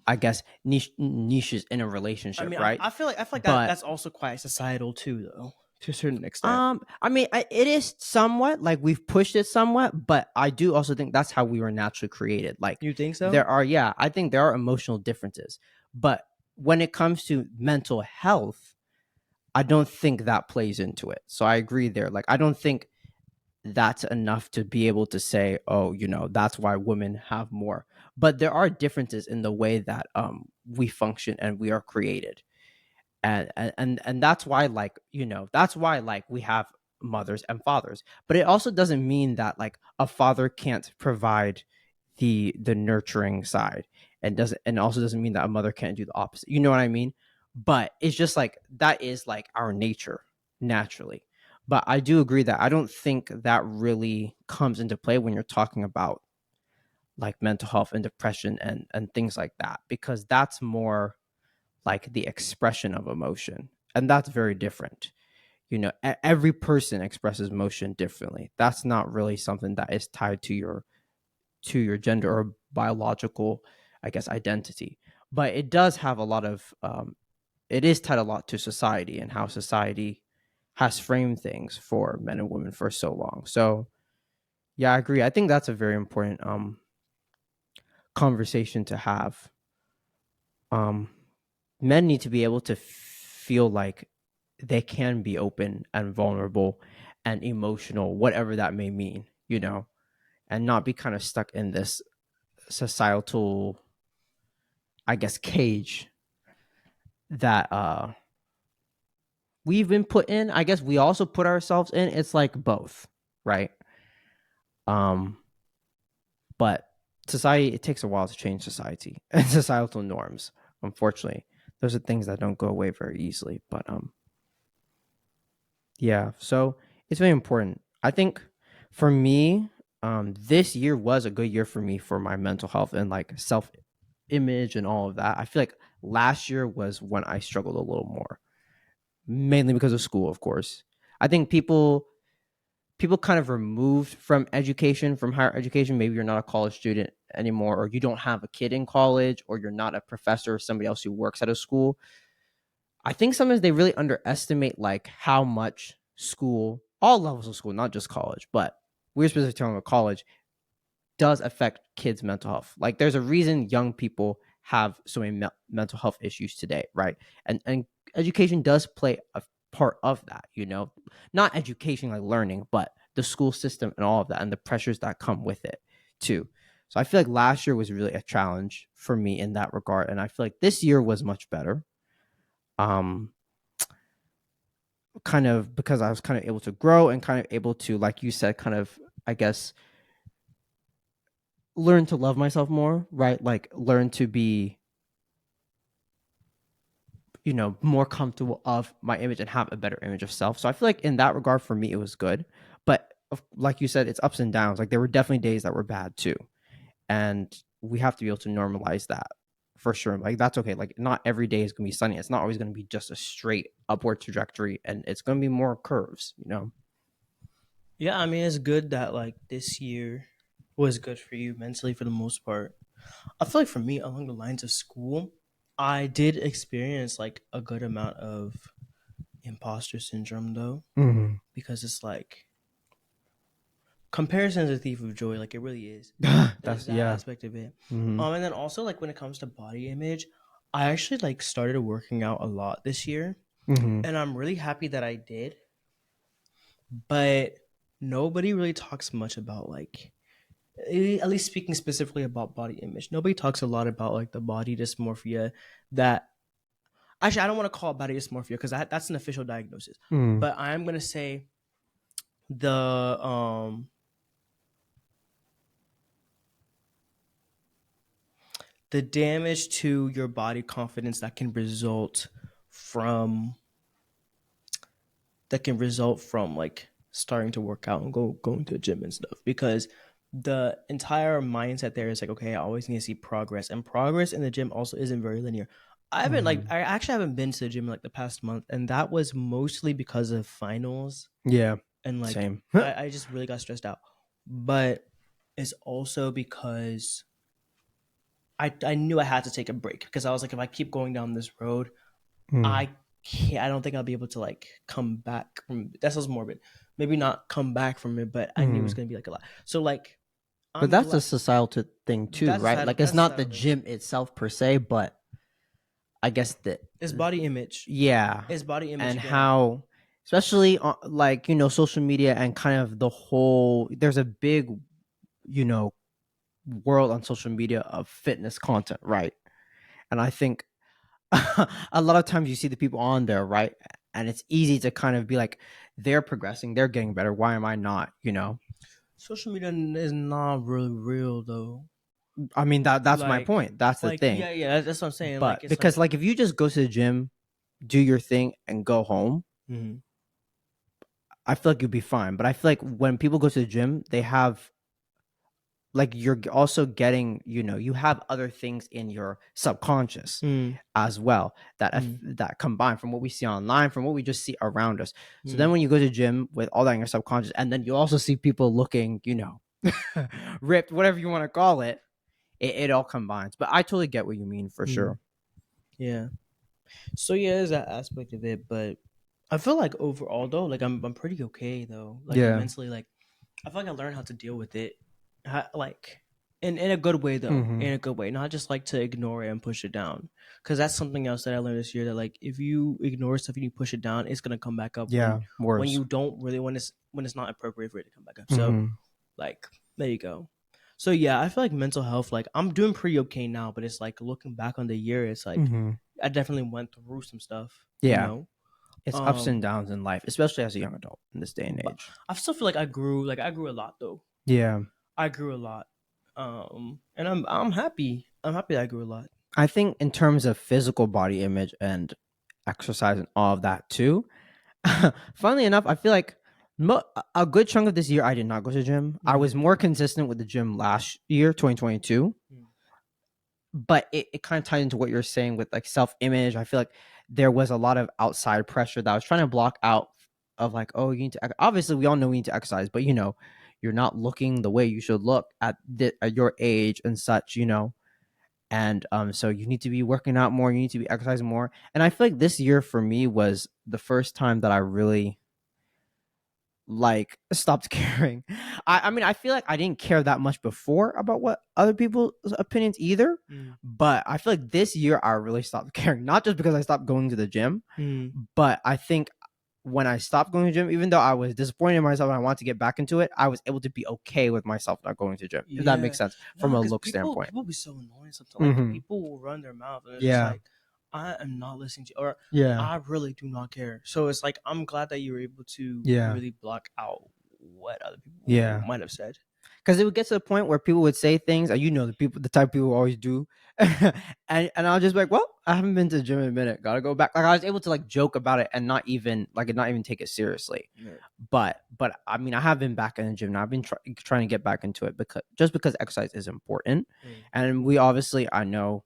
I guess niches in a I relationship, mean, right? I feel like that But that's also quite societal too, though, to a certain extent. I mean, it is somewhat like we've pushed it somewhat, but I do also think that's how we were naturally created. Like You think so? there are, yeah, I think there are emotional differences, but when it comes to mental health, I don't think that plays into it. So I agree there. Like I don't think that's enough to be able to say, oh, that's why women have more. But there are differences in the way that we function and we are created. And that's why that's why like we have mothers and fathers, but it also doesn't mean that like a father can't provide the nurturing side, and also doesn't mean that a mother can't do the opposite, you know what I mean? But it's just like that is like our nature naturally. But I do agree that I don't think that really comes into play when you're talking about like mental health and depression and things like that, because that's more like the expression of emotion, and that's very different. Every person expresses emotion differently. That's not really something that is tied to your gender or biological, I guess, identity. But it does have a lot of it is tied a lot to society and how society has framed things for men and women for so long. So yeah, I agree. I think that's a very important conversation to have. um Men need to be able to feel like they can be open and vulnerable and emotional, whatever that may mean, and not be kind of stuck in this societal, I guess, cage that we've been put in. I guess we also put ourselves in. It's like both, right? Um, but society, it takes a while to change society and societal norms. Unfortunately, those are things that don't go away very easily. But yeah, so it's very important. I think for me, this year was a good year for me for my mental health and like self image and all of that. I feel like last year was when I struggled a little more, mainly because of school, of course. I think people kind of removed from education, from higher education. Maybe you're not a college student anymore, or you don't have a kid in college, or you're not a professor or somebody else who works at a school. I think sometimes they really underestimate like how much school, all levels of school, not just college, but we're specifically talking about college, does affect kids' mental health. Like there's a reason young people have so many mental health issues today, right? And education does play a part of that, not education like learning, but the school system and all of that and the pressures that come with it too. So I feel like last year was really a challenge for me in that regard, and I feel like this year was much better. Um, kind of because I was kind of able to grow and kind of able to, like you said, kind of, I guess, learn to love myself more, right? Like learn to be, more comfortable of my image and have a better image of self. So I feel like in that regard, for me, it was good. But like you said, it's ups and downs. Like there were definitely days that were bad too. And we have to be able to normalize that for sure. Like that's okay. Like not every day is going to be sunny. It's not always going to be just a straight upward trajectory, and it's going to be more curves. Yeah, I mean, it's good that like this year was good for you mentally for the most part. I feel like for me, along the lines of school, I did experience like a good amount of imposter syndrome though, Mm-hmm. because it's like comparison is a thief of joy. Like it really is. There's That's that yeah. aspect of it. Mm-hmm. And then also like when it comes to body image, I actually like started working out a lot this year, Mm-hmm. and I'm really happy that I did. But nobody really talks much about like, at least speaking specifically about body image. Nobody talks a lot about like the body dysmorphia that actually I don't want to call it body dysmorphia because that's an official diagnosis. Mm-hmm. But I am gonna say the the damage to your body confidence from that can result from like starting to work out and going to the gym and stuff, because the entire mindset there is like, okay, I always need to see progress, and progress in the gym also isn't very linear. Mm-hmm. I actually haven't been to the gym in like the past month, and that was mostly because of finals, Yeah. and like Same. I just really got stressed out. But it's also because I knew I had to take a break, because I was like, if I keep going down this road, Mm. I can't. I don't think I'll be able to like come back from. That sounds morbid. Maybe not come back from it, but I knew it was Mm. gonna be like a lot. So like, But I'm that's a glad. societal thing too, right? Like it's That's a not the societal thing. gym itself per se, but I guess that It's body image. yeah, It's body image and again. how, especially like social media and kind of the whole. There's a big you know world on social media of fitness content, right? And I think a lot of times you see the people on there, right? And it's easy to kind of be like, they're progressing, they're getting better. Why am I not? Social media is not really real though. I mean that's my Like, point. That's the thing. yeah, yeah. That's what I'm saying. Like, But it's like, because like if you just go to the gym, do your thing, and go home, mhm. I feel like you'd be fine. But I feel like when people go to the gym, they have like you're also getting, you have other things in your subconscious Mm, as well mm, that combine from what we see online, from what we just see around us. So then mm, when you go to the gym with all that in your subconscious, and then you also see people looking, ripped, whatever you want to call it, it all combines. But I totally get what you mean for mm. sure. Yeah. So yeah, there's that aspect of it, but I feel like overall though, like I'm pretty okay though. Like Yeah. mentally, like I feel like I learned how to deal with it, like in a good way though, Mm-hmm. in a good way, not just like to ignore it and push it down. Because that's something else that I learned this year, that like if you ignore stuff and you push it down, it's gonna come back up Yeah. when Worse. you don't really, when it's not appropriate for it to come back up. So Mm-hmm. like there you go. So yeah, I feel like mental health, like I'm doing pretty okay now, but it's like looking back on the year, it's like Mm-hmm. I definitely went through some stuff, you Yeah. know. It's ups and Um, downs in life, especially as a young adult in this day and but age. I still feel like I grew a lot though. Yeah. I grew a lot. And I'm happy. I'm happy that I grew a lot. I think in terms of physical body image and exercise and all of that too. Funnily enough, I feel like a good chunk of this year I did not go to the gym. I Mm, was more consistent with the gym last year, 2022. mm, But it kind of ties into what you're saying with like self-image. I feel like there was a lot of outside pressure that I was trying to block out, of like, oh, you need to obviously we all know we need to exercise, but you're not looking the way you should look at your age and such. And so you need to be working out more, you need to be exercising more. And I feel like this year for me was the first time that I really like stopped caring. I mean, I feel like I didn't care that much before about what other people's opinions either, mm, but I feel like this year I really stopped caring, not just because I stopped going to the gym, mm, but I think when I stopped going to the gym, even though I was disappointed in myself and I wanted to get back into it, I was able to be okay with myself not going to the gym, if that Yeah, makes sense from no, a because look people standpoint. people be so annoying sometimes. Like Mm-hmm. people will run their mouth and it's just Yeah. like, I am not listening to, or Yeah. I really do not care. So it's like I'm glad that you were able to Yeah. really block out what other people Yeah. might have said. Because it would get to the point where people would say things, and the type of people always do, and I'll just be like, well, I haven't been to the gym in a minute, gotta go back. Like I was able to like joke about it and not even take it seriously. Yeah. But I mean, I have been back in the gym now. I've been trying to get back into it because exercise is important, Mm. and we obviously I know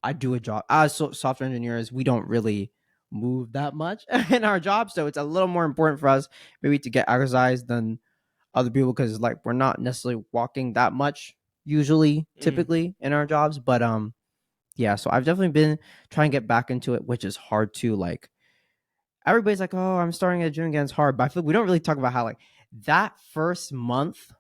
I do a job as software engineers. We don't really move that much in our job, so it's a little more important for us maybe to get exercise than other people because like we're not necessarily walking that much usually Mm. typically in our jobs. But yeah, so I've definitely been trying to get back into it, which is hard to like. Everybody's like, oh, I'm starting at gym again, it's hard, but I feel like we don't really talk about how like that first month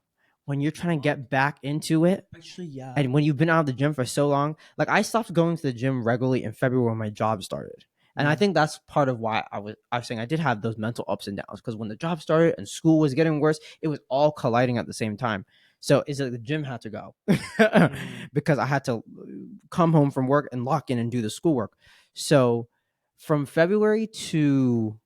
when you're trying to get back into it. Actually, yeah. And when you've been out of the gym for so long, like I stopped going to the gym regularly in February when my job started. And I Mm. think that's part of why I was saying I did have those mental ups and downs because when the job started and school was getting worse, it was all colliding at the same time. So it's like the gym had to go Mm. because I had to come home from work and lock in and do the schoolwork. So from February to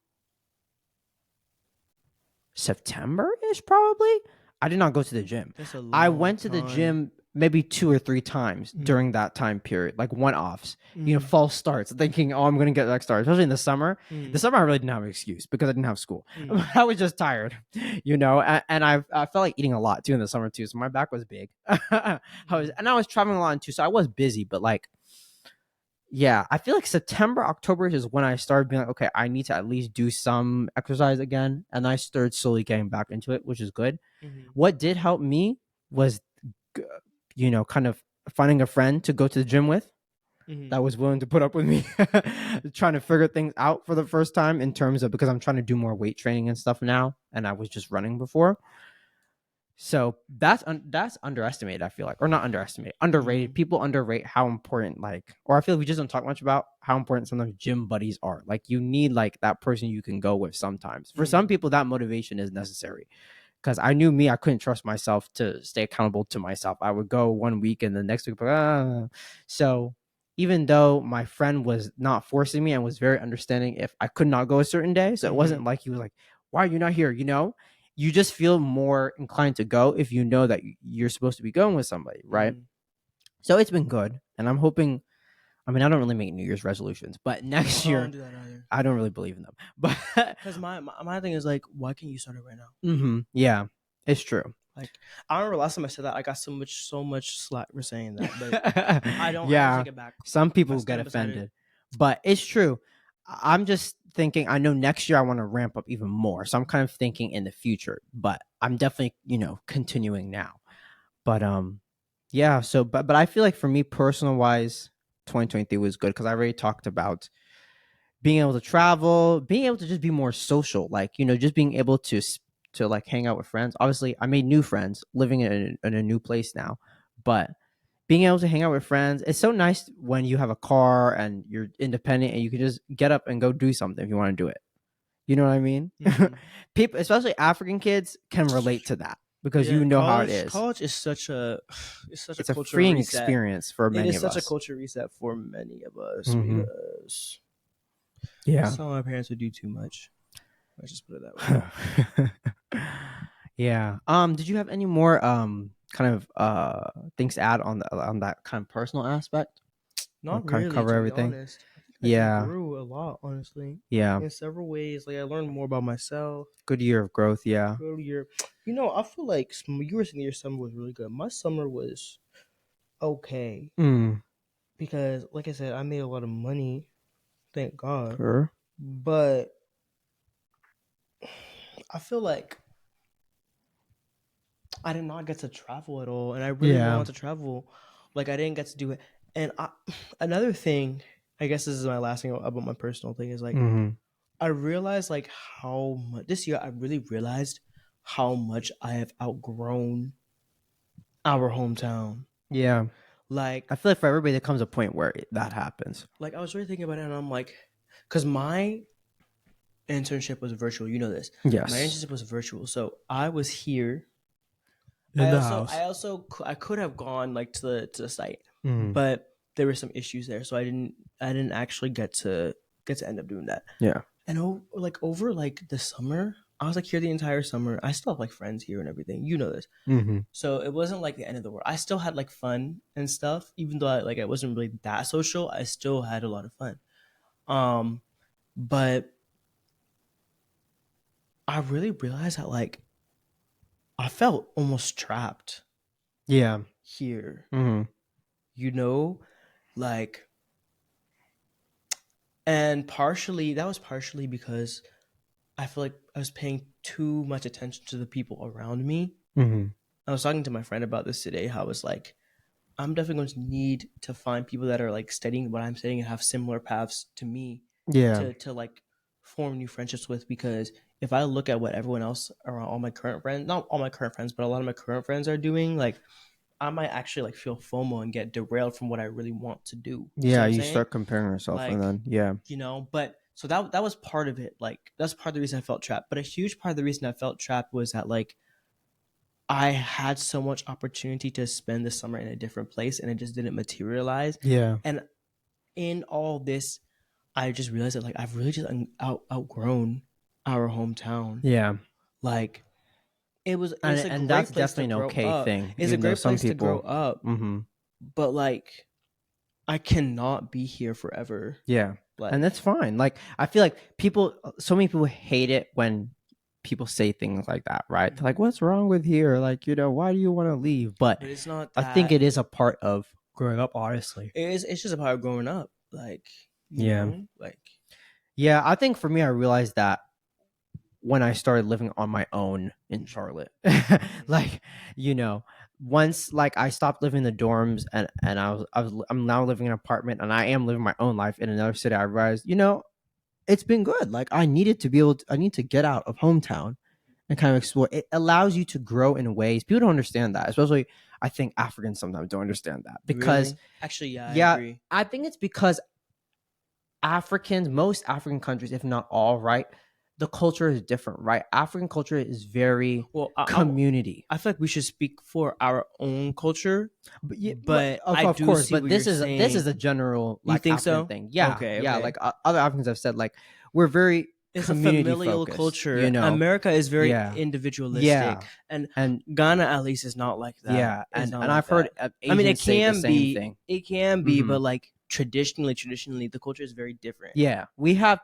September ish, probably. I did not go to the gym. That's a I long went to the time. gym maybe 2 or 3 times Mm. during that time period, like one offs, Mm. false starts, thinking, oh, I'm going to get that start, especially in the summer. The Mm. summer, I really didn't have an excuse because I didn't have school. Mm. I was just tired, and I felt like eating a lot too in the summer too. So my back was big. I was traveling a lot too. So I was busy, but like, yeah, I feel like September, October is when I started being like, okay, I need to at least do some exercise again. And I started slowly getting back into it, which is good. Mm. What did help me was, kind of finding a friend to go to the gym with Mm. that was willing to put up with me, trying to figure things out for the first time in terms of because I'm trying to do more weight training and stuff now. And I was just running before. So that's underestimated, I feel like, or not underestimated, underrated. Mm. People underrate how important, like, or I feel like we just don't talk much about how important sometimes gym buddies are. Like, you need like that person you can go with sometimes. For some Mm. people, that motivation is necessary. Because I knew me, I couldn't trust myself to stay accountable to myself. I would go one week and the next week, so even though my friend was not forcing me and was very understanding if I could not go a certain day, so it Mm. wasn't like he was like, "Why are you not here?" You just feel more inclined to go if you know that you're supposed to be going with somebody, right? Mm. So it's been good, and I'm hoping. I mean, I don't really make New Year's resolutions, but No, next I don't year do that either. I don't really believe in them. But Because my thing is like, why can't you start it right now? yeah, it's true. Like, I remember last time I said that, I got so much slack for saying that, but I don't Yeah, take it back. some I people get stand beside it. offended, but it's true. I'm just thinking. I know next year I want to ramp up even more, so I'm kind of thinking in the future. But I'm definitely continuing now. But yeah. So but I feel like for me personal wise, 2023 was good because I already talked about being able to travel, being able to just be more social, like just being able to like hang out with friends. Obviously, I made new friends living in a new place now, but being able to hang out with friends, it's so nice when you have a car and you're independent and you can just get up and go do something if you want to do it. You know what I mean? Mm. People, especially African kids, can relate to that because Yeah, you know how it is. college is such a it's such a It's a cultural freeing reset. experience for It many is of such a us. culture reset for many of us Hmm. because Yeah. some of my parents would do too much. Let's just put it that way. Yeah. Did you have any more kind of things to add on that kind of personal aspect? Or Not kind of really, cover to be everything? honest. I think I just Yeah. grew a lot, honestly, Yeah. in several ways. Like I learned more about myself. Good year of growth, yeah. Earlier, I feel like you were saying your summer was really good. My summer was okay Mm. because, like I said, I made a lot of money, thank God. Sure. But I feel like I did not get to travel at all, and I really Yeah. wanted to travel. Like I didn't get to do it. And another thing, I guess this is my last thing about my personal thing is like Mm-hmm. I realized like how much this year I really realized how much I have outgrown our hometown. Yeah. Like I feel like for everybody there comes a point where that happens. I was really thinking about it, and I'm like, because my internship was virtual. You know this. My Yes. internship was virtual, so I was here. In the house. I could have gone like to the site, Mm. but there were some issues there, so I didn't actually get to end up doing that. Yeah. And over like the summer, I was like here the entire summer. I still have like friends here and everything. You know this. Mm-hmm. So it wasn't like the end of the world. I still had like fun and stuff, even though I wasn't really that social. I still had a lot of fun. Um, but I really realized that like I felt almost trapped Yeah. here. Mm-hmm. You know, like, and partially that was partially because I feel like I was paying too much attention to the people around me. Mm-hmm. I was talking to my friend about this today. How I was like, I'm definitely going to need to find people that are like studying what I'm studying and have similar paths to me Yeah. to like form new friendships with. Because if I look at what everyone else around all my current friends, not all my current friends, but a lot of my current friends are doing, like I might actually like feel FOMO and get derailed from what I really want to do. You see Yeah. what I'm You saying? start comparing yourself, and Like, then yeah. but so that was part of it. Like that's part of the reason I felt trapped. But a huge part of the reason I felt trapped was that like I had so much opportunity to spend the summer in a different place and it just didn't materialize. Yeah. And in all this, I just realized that like I've really just outgrown our hometown. Yeah. Like it's a And that's great place to definitely an grow okay up. thing, It's a even though great some place to grow people. up, Mm-hmm. but like I cannot be here forever. Yeah. And Like that's fine. Like I feel like so many people hate it when people say things like that, right? They're like, "What's wrong with here? Like, why do you want to leave?" But but it's not I think that. it is a part of growing up, honestly. It's just about growing up. Like, Yeah. like Yeah, I think for me, I realized that when I started living on my own in Charlotte. Like, you know, once like I stopped living in the dorms and I'm now living in an apartment and I am living my own life in another city, I realized, it's been good. Like I need to get out of hometown and kind of explore. It allows you to grow in ways people don't understand that, especially I think Africans sometimes don't understand that because really, actually, yeah, I yeah, agree. I think it's because most African countries, if not all, right, the culture is different, right? African culture is very Well, community. I feel like we should speak for our own culture, But yeah, but I of do course, see but what you're this is saying. a general You like think African so? thing. Yeah, Okay, yeah. okay. Like other Africans have said, like we're very It's a community familial focused. culture. America is very Yeah, individualistic, yeah, and and Ghana at least is not like that. yeah, It's not and like I've heard that. I mean, Asians say the same thing. it can be, Hmm. but like traditionally, the culture is very different. Yeah,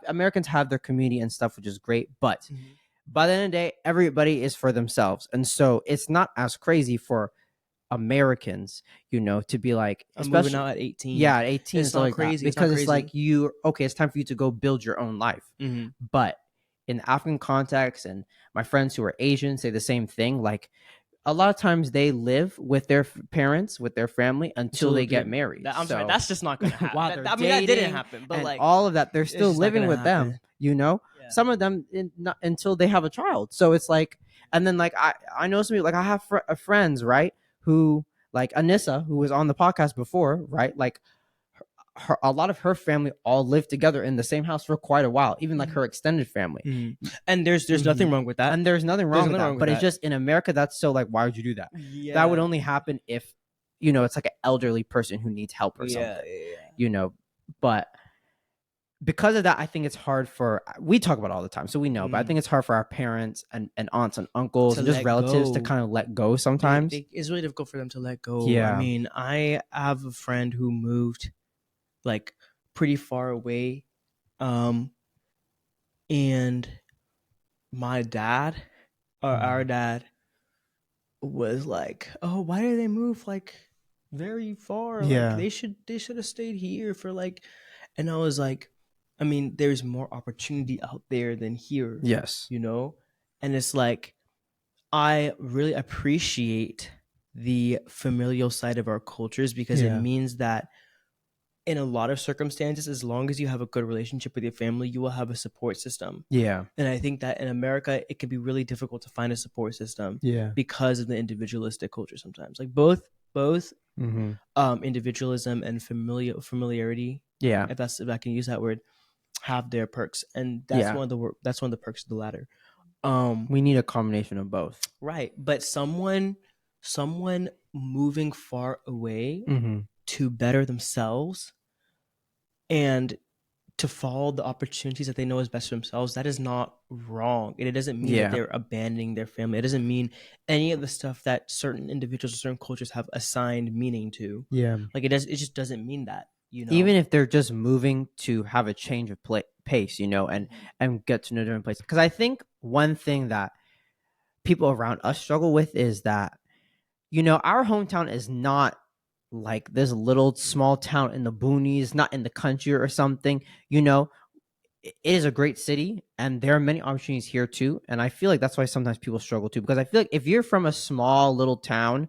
Americans have their community and stuff, which is great, but Mhm. by the end of the day, everybody is for themselves. And so it's not as crazy for Americans, to be like, I'm moving especially, out at 18. yeah, at 18 and It's stuff not like that, crazy. It's not because it's like crazy. okay, it's time for you to go build your own life. Hmm. But in the African context, and my friends who are Asian say the same thing, like a lot of times they live with their parents, with their family until they get married. I'm sorry, So that's just not gonna happen. while they're I mean, that didn't dating happen, but and like, all of that, they're it's still just not living gonna with them. happen. Yeah. Some of them not, until they have a child. So it's like, and then like I know some people, like I have friends, right, who like Anissa, who was on the podcast before, right, like a lot of her family all lived together in the same house for quite a while, even like her extended family. And there's nothing wrong with that. And there's nothing wrong with that, but it's just in America that's so like, why would you do that? Yeah. That would only happen if it's like an elderly person who needs help or something. But because of that, I think it's hard we talk about it all the time, so we know, but I think it's hard for our parents and aunts and uncles To and just let relatives to go. kind of let go sometimes. It's really difficult for them to let go. Yeah. I mean, I have a friend who moved like pretty far away, and my dad or our dad was like, "Oh, why did they move like very far? Like Yeah. they should have stayed here for like." And I was like, I mean, there's more opportunity out there than here. Yes. And it's like I really appreciate the familial side of our cultures because it Yeah. means that in a lot of circumstances, as long as you have a good relationship with your family, you will have a support system. Yeah. And I think that in America, it can be really difficult to find a support system Yeah. because of the individualistic culture sometimes. Like both Mm-hmm. individualism and familiarity. Yeah. If I can use that word, have their perks, and Yeah. that's one of the perks of the ladder. We need a combination of both. Right, but someone moving far away Mm-hmm. to better themselves and to follow the opportunities that they know is best for themselves, that is not wrong. And it doesn't mean that Yeah. they're abandoning their family. It doesn't mean any of the stuff that certain individuals or certain cultures have assigned meaning to. Yeah. Like it just doesn't mean that, you know. Even if they're just moving to have a change of pace, Mm-hmm. and get to know different places. Because I think one thing that people around us struggle with is that our hometown is not like this little small town in the boonies, not in the country or something. It is a great city, and there are many opportunities here too. And I feel like that's why sometimes people struggle too, because I feel like if you're from a small little town,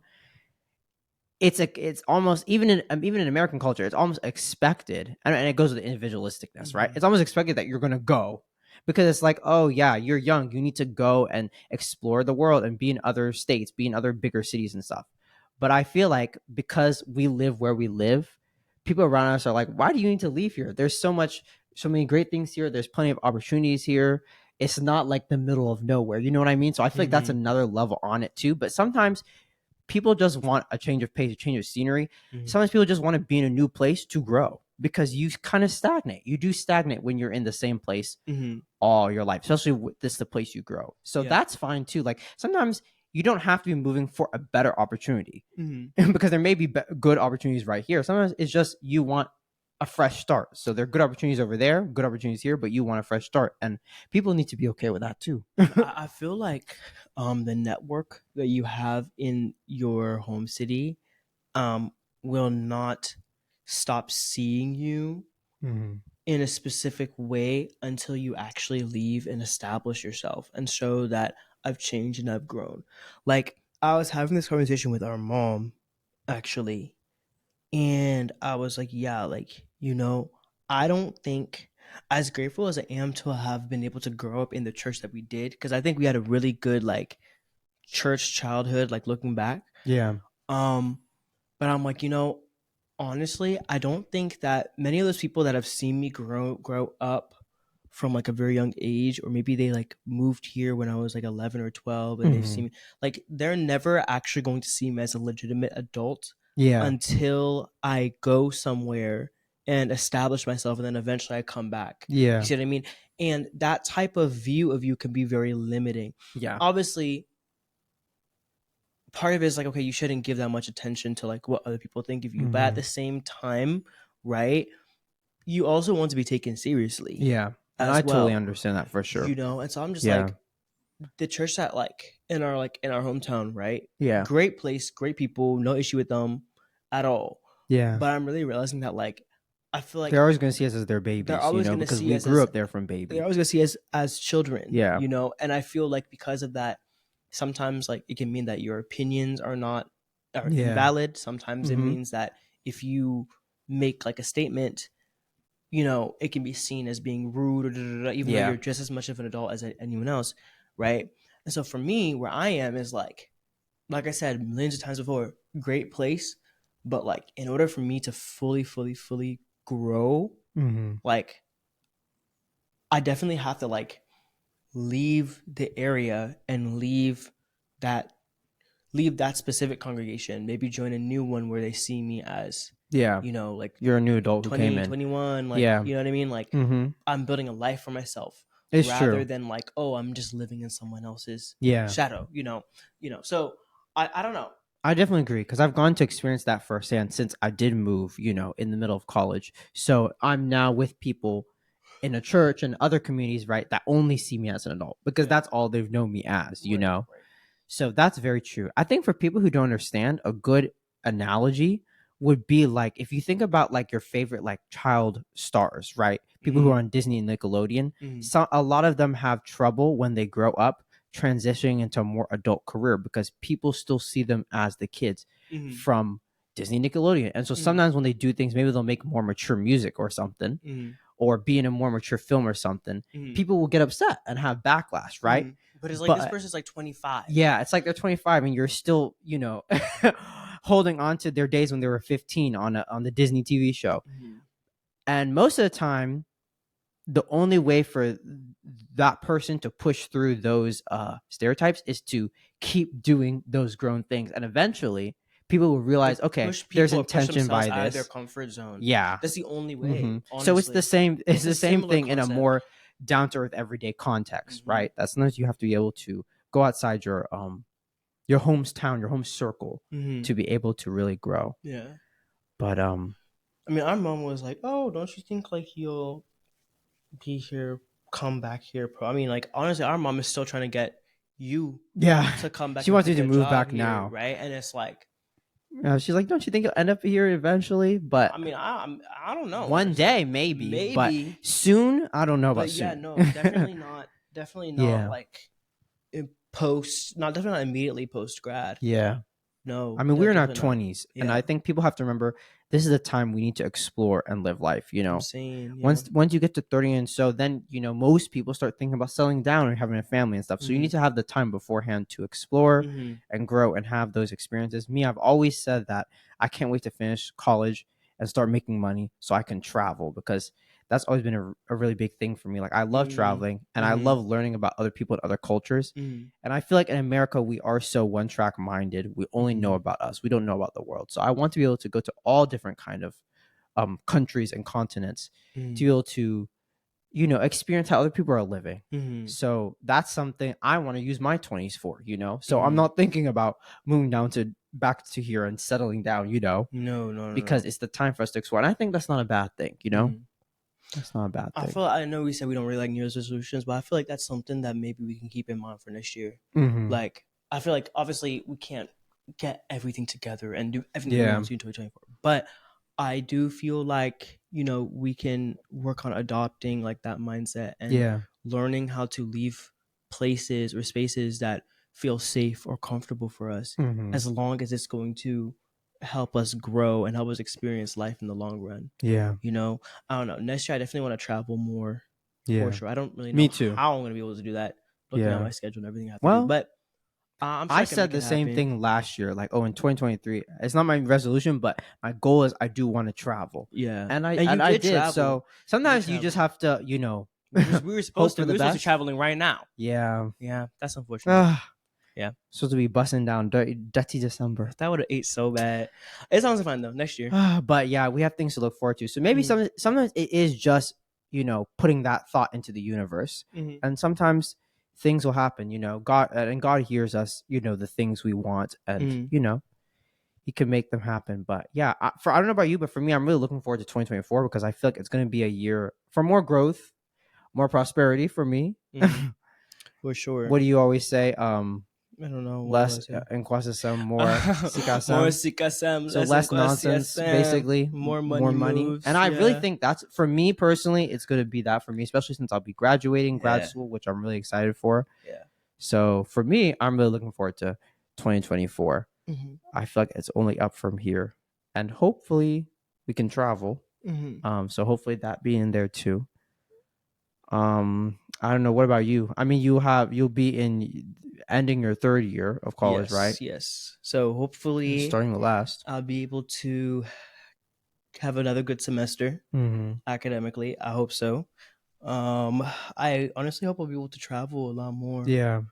it's almost even in American culture, it's almost expected, and it goes with the individualisticness, right? Mm-hmm. It's almost expected that you're gonna go because it's like, oh yeah, you're young, you need to go and explore the world and be in other states, be in other bigger cities and stuff. But I feel like because we live where we live, people around us are like, why do you need to leave here? There's so many great things here. There's plenty of opportunities here. It's not like the middle of nowhere. You know what I mean? So I feel like that's Mm-hmm. another level on it too. But sometimes people just want a change of pace, a change of scenery. Mm-hmm. Sometimes people just want to be in a new place to grow because you kind of stagnate. You do stagnate when you're in the same place Mm-hmm. all your life, especially with this the place you grow. So Yeah. that's fine too. Like sometimes you don't have to be moving for a better opportunity Mm-hmm. because there may be good opportunities right here. Sometimes it's just you want a fresh start. So there are good opportunities over there, good opportunities here, but you want a fresh start, and people need to be okay with that too. And I feel like the network that you have in your home city um will not stop seeing you Mm-hmm. in a specific way until you actually leave and establish yourself and show that I've changed and I've grown. Like I was having this conversation with our mom actually, and I was like, yeah, like, I don't think, as grateful as I am to have been able to grow up in the church that we did, because I think we had a really good like church childhood, like looking back. Yeah. Um, but I'm like, honestly, I don't think that many of those people that have seen me grow up from like a very young age, or maybe they like moved here when I was like 11 or 12 and they've Mm-hmm. seen me, like they're never actually going to see me as a legitimate adult Yeah. until I go somewhere and establish myself, and then eventually I come back. You Yeah. see what I mean? And that type of view of you can be very limiting. Yeah. Obviously, part of it is like, okay, you shouldn't give that much attention to like what other people think of you, but at Mm-hmm. the same time, right, you also want to be taken seriously Yeah. And I as totally well, understand that for sure. and so I'm just Yeah. like, the church that like in our hometown, right, Yeah. great place, great people, no issue with them at all, Yeah. but I'm really realizing that like I feel They're like always going to see us as their they're babies, always going to because see we us grew as up there from they're baby. always going to see us as children, Yeah. and I feel like because of that, sometimes like it can mean that your opinions are Yeah. invalid. Sometimes it Mm-hmm. means that if you make like a statement, it can be seen as being rude or da, da, da, even though Yeah. you're just as much of an adult as anyone else, right? And so for me, where I am is like I said millions of times before, great place, but like in order for me to fully grow, Mm-hmm. like I definitely have to like leave the area and that leave that specific congregation, maybe join a new one where they see me as, Yeah. like You're a new adult who came in. 2021, like, Yeah. you know what I mean? Like Mm-hmm. I'm building a life for myself It's rather true. than like, oh, I'm just living in someone else's Yeah. shadow, So I don't know. I definitely agree because I've gone to experience that firsthand since I did move, in the middle of college. So I'm now with people in a church and other communities, right, that only see me as an adult because Yeah. that's all they've known me as. Right. So that's very true. I think for people who don't understand, a good analogy would be like if you think about like your favorite like child stars, right? People who Mm-hmm. are on Disney and Nickelodeon. Mm-hmm. So a lot of them have trouble when they grow up transitioning into a more adult career because people still see them as the kids Mm-hmm. from Disney Nickelodeon. And so Mm-hmm. sometimes when they do things, maybe they'll make more mature music or something Mm-hmm. or be in a more mature film or something, Mm-hmm. people will get upset and have backlash, right? Mm-hmm. But it's like this But person's like 25. yeah, it's like they're 25 and you're still, holding on to their days when they were 15 on the Disney TV show. Mm-hmm. And most of the time, the only way for that person to push through those stereotypes is to keep doing those grown things, and eventually people will To realize, okay, push there's people or push intention themselves by out of their this. comfort zone. Yeah. That's the only Hmm. way, So it's the honestly. same. It's It's a the same similar thing in a concept. more down to earth everyday context, Hmm. right? That sometimes you have to be able to go outside your hometown, your home circle, Hmm. to be able to really grow. Yeah. But I mean, our mom was like, "Oh, don't you think like you'll be here, come back here?" I mean, like honestly, our mom is still trying to get you yeah, to come back she and wants you take to a move job back here, now. right? And it's like, She's like, don't you think you'll end up here eventually? But I mean, I don't know. one It's like day maybe, but maybe, soon I don't know about but yeah, soon. no, definitely not. Definitely not Yeah, like in post. Not definitely not immediately post grad. yeah. I No, mean, we're in our definitely not. 20s, and I Yeah, think people have to remember this is a time we need to explore and live life. I'm saying, yeah. Once you get to 30 and so, then most people start thinking about settling down or having a family and stuff. So you Hmm. need to have the time beforehand to explore Hmm. and grow and have those experiences. Me, I've always said that I can't wait to finish college and start making money so I can travel, because that's always been a really big thing for me. Like, I love Hmm. traveling and I Hmm. love learning about other people and other cultures. Hmm. And I feel like in America, we are so one track minded. We only know Hmm. about us. We don't know about the world. So I want to be able to go to all different kind of countries and continents to Hmm. be able to, experience how other people are living. Hmm. So that's something I want to use my 20s for. So I'm Hmm. not thinking about moving down to back to here and settling down, No, no, no, because no. it's the time for us to explore. And I think that's not a bad thing. Hmm. That's not a bad I thing. feel I know we said we don't really like New Year's resolutions, but I feel like that's something that maybe we can keep in mind for next year. Mm-hmm. Like I feel like obviously we can't get everything together and do everything we Yeah. want to in 2024, but I do feel like we can work on adopting like that mindset and Yeah. learning how to leave places or spaces that feel safe or comfortable for us, Mm-hmm. as long as it's going to help us grow and help us experience life in the long run. Yeah. you know I don't know, next year I definitely want to travel more, for Yeah. sure. I don't really Me know too. how I'm going to be able to do that, looking at Yeah. my schedule and everything I have to do, Well, but I'm sure I I can said make it the same happen. thing last year. Like, oh, in 2023, it's not my resolution, but my goal is I do want to travel, Yeah, and I and you and I did did. travel. So You did sometimes you just travel. have to, We were hope supposed to. for We the were supposed to be best. traveling right now. Yeah. Yeah, that's unfortunate. Ah, Yeah, supposed to be busting down dirty December. that would have ate so bad. It's honestly fine though. Next year. But yeah, we have things to look forward to. So maybe Mm-hmm. sometimes it is just putting that thought into the universe, Mm-hmm. and sometimes things will happen. God hears us. The things we want, and Mm-hmm. He can make them happen. But yeah, I don't know about you, but for me, I'm really looking forward to 2024 because I feel like it's going to be a year for more growth, more prosperity for me. Mm-hmm. For sure. What do you always say? I don't know. What do I Less say? enquasasem, more More sikasem. sikasem, So less less nonsense, CSM, basically, more more money money. And moves. I really Yeah. think that's for me personally. It's going to be that for me, especially since I'll be graduating grad Yeah. school, which I'm really excited for. Yeah. So for me, I'm really looking forward to 2024. Mm-hmm. I feel like it's only up from here, and hopefully we can travel. Mm-hmm. So hopefully that be in there too. I don't know. What about you? I mean, you'll be in ending your third year of college, right? Yes. Yes. So And hopefully starting the last. I'll be able to have another good semester Mm-hmm. academically. I hope so. Um, I honestly hope I'll be able to travel a lot more. Yeah.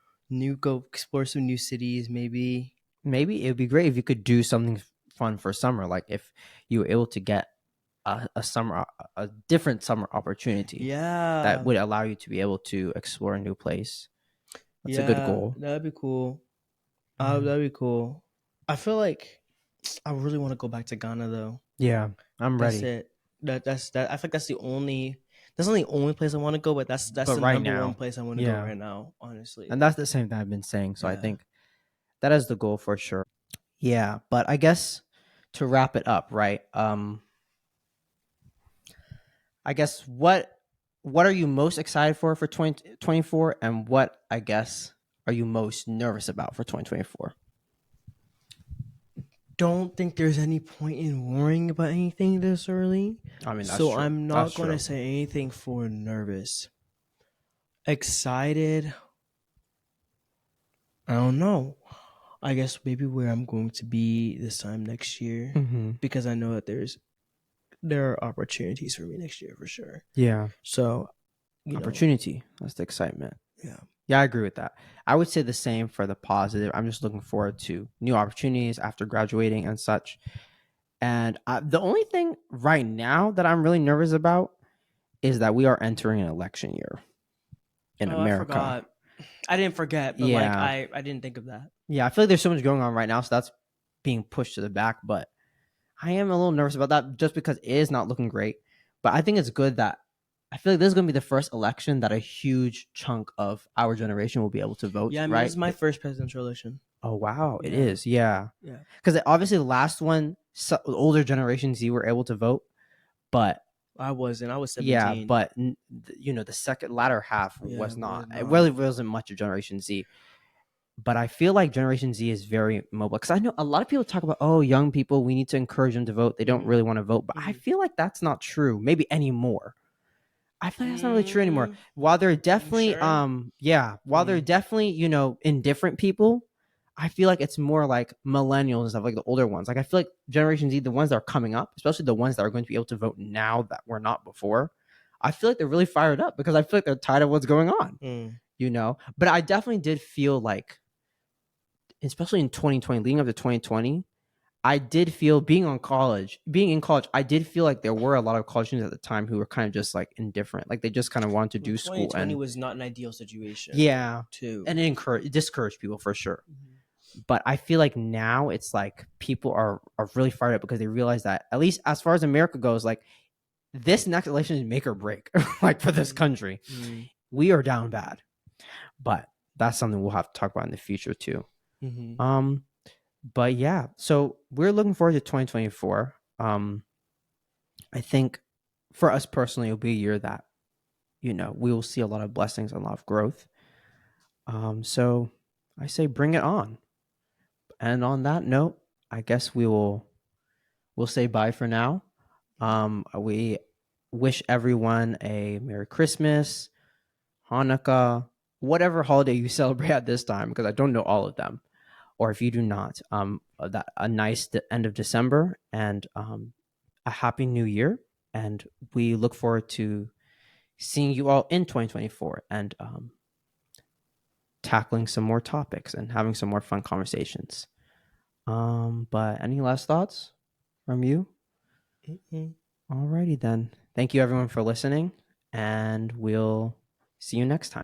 Go explore some new cities, maybe. Maybe it would be great if you could do something fun for summer, like if you were able to get a different summer opportunity that Yeah. would allow you to be able to explore a new place. That's a good Yeah, goal. that'd be cool. Mm. That'd be cool. I feel like I really want to go back to Ghana though. Yeah, I'm That's ready. it. That's that. I think that's not the only place I want to go, but that's But the right number one now, place I want to go yeah, right now. Honestly. and that's the same thing I've been saying. So I Yeah. think that is the goal for sure. Yeah, but I guess to wrap it up, right? I guess what are you most excited for 2024, and what I guess are you most nervous about for 2024? Don't think there's any point in worrying about anything this early. I mean, that's So true. I'm That's not going to true. say anything for nervous. Excited? I don't know. I guess maybe where I'm going to be this time next year, Mm-hmm. because I know that there are opportunities for me next year for sure. Yeah. So you know, Opportunity. That's the excitement. yeah. Yeah, I agree with that. I would say the same for the positive. I'm just looking forward to new opportunities after graduating and such. And the only thing right now that I'm really nervous about is that we are entering an election year in Oh, I America. forgot. I didn't forget, but like Yeah. I didn't think of that. Yeah. I feel like there's so much going on right now. So that's being pushed to the back. But I am a little nervous about that just because it is not looking great. But I think it's good that I feel like this is going to be the first election that a huge chunk of our generation will be able to vote, Yeah, I mean, this right? is my first presidential election. Oh, wow. It Yeah, is. Yeah. yeah. Because obviously the last one, older generations, you were able to vote. But I wasn't. I was yeah, 17. but the second latter half Yeah, was was not. It not. really wasn't much of Generation Z. But I feel like Generation Z is very mobile because I know a lot of people talk about, oh, young people, we need to encourage them to vote. They don't Mm-hmm. really want to vote, but I Mm-hmm. feel like that's not true. Maybe anymore. I feel like that's not really true anymore. Mm, While they're you definitely, sure? while they're definitely, indifferent people, I feel like it's more like millennials and stuff, like the older ones. Like I feel like Generation Z, the ones that are coming up, especially the ones that are going to be able to vote now that were not before, I feel like they're really fired up because I feel like they're tired of what's going on, Mm. But I definitely did feel like, especially in 2020, leading up to 2020, I did feel being in college, I did feel like there were a lot of college students at the time who were kind of just like indifferent. Like they just kind of wanted to Well, do school 2020 and was not an ideal situation, yeah, too. and it discouraged people for sure. Mm-hmm. But I feel like now it's like people are really fired up because they realize that at least as far as America goes, like this next election is make or break, like for this country. Mm-hmm. We are down bad, but that's something we'll have to talk about in the future too. Mm-hmm. Um, but yeah, so we're looking forward to 2024. I think for us personally, it'll be a year that we will see a lot of blessings and a lot of growth. So I say bring it on. And on that note, I guess we'll say bye for now. We wish everyone a Merry Christmas, Hanukkah, whatever holiday you celebrate at this time, because I don't know all of them. Or if you do not, that a nice end of December and a happy New Year. And we look forward to seeing you all in 2024 and tackling some more topics and having some more fun conversations. But any last thoughts from you? Mm-hmm. Alrighty then. Thank you everyone for listening, and we'll see you next time.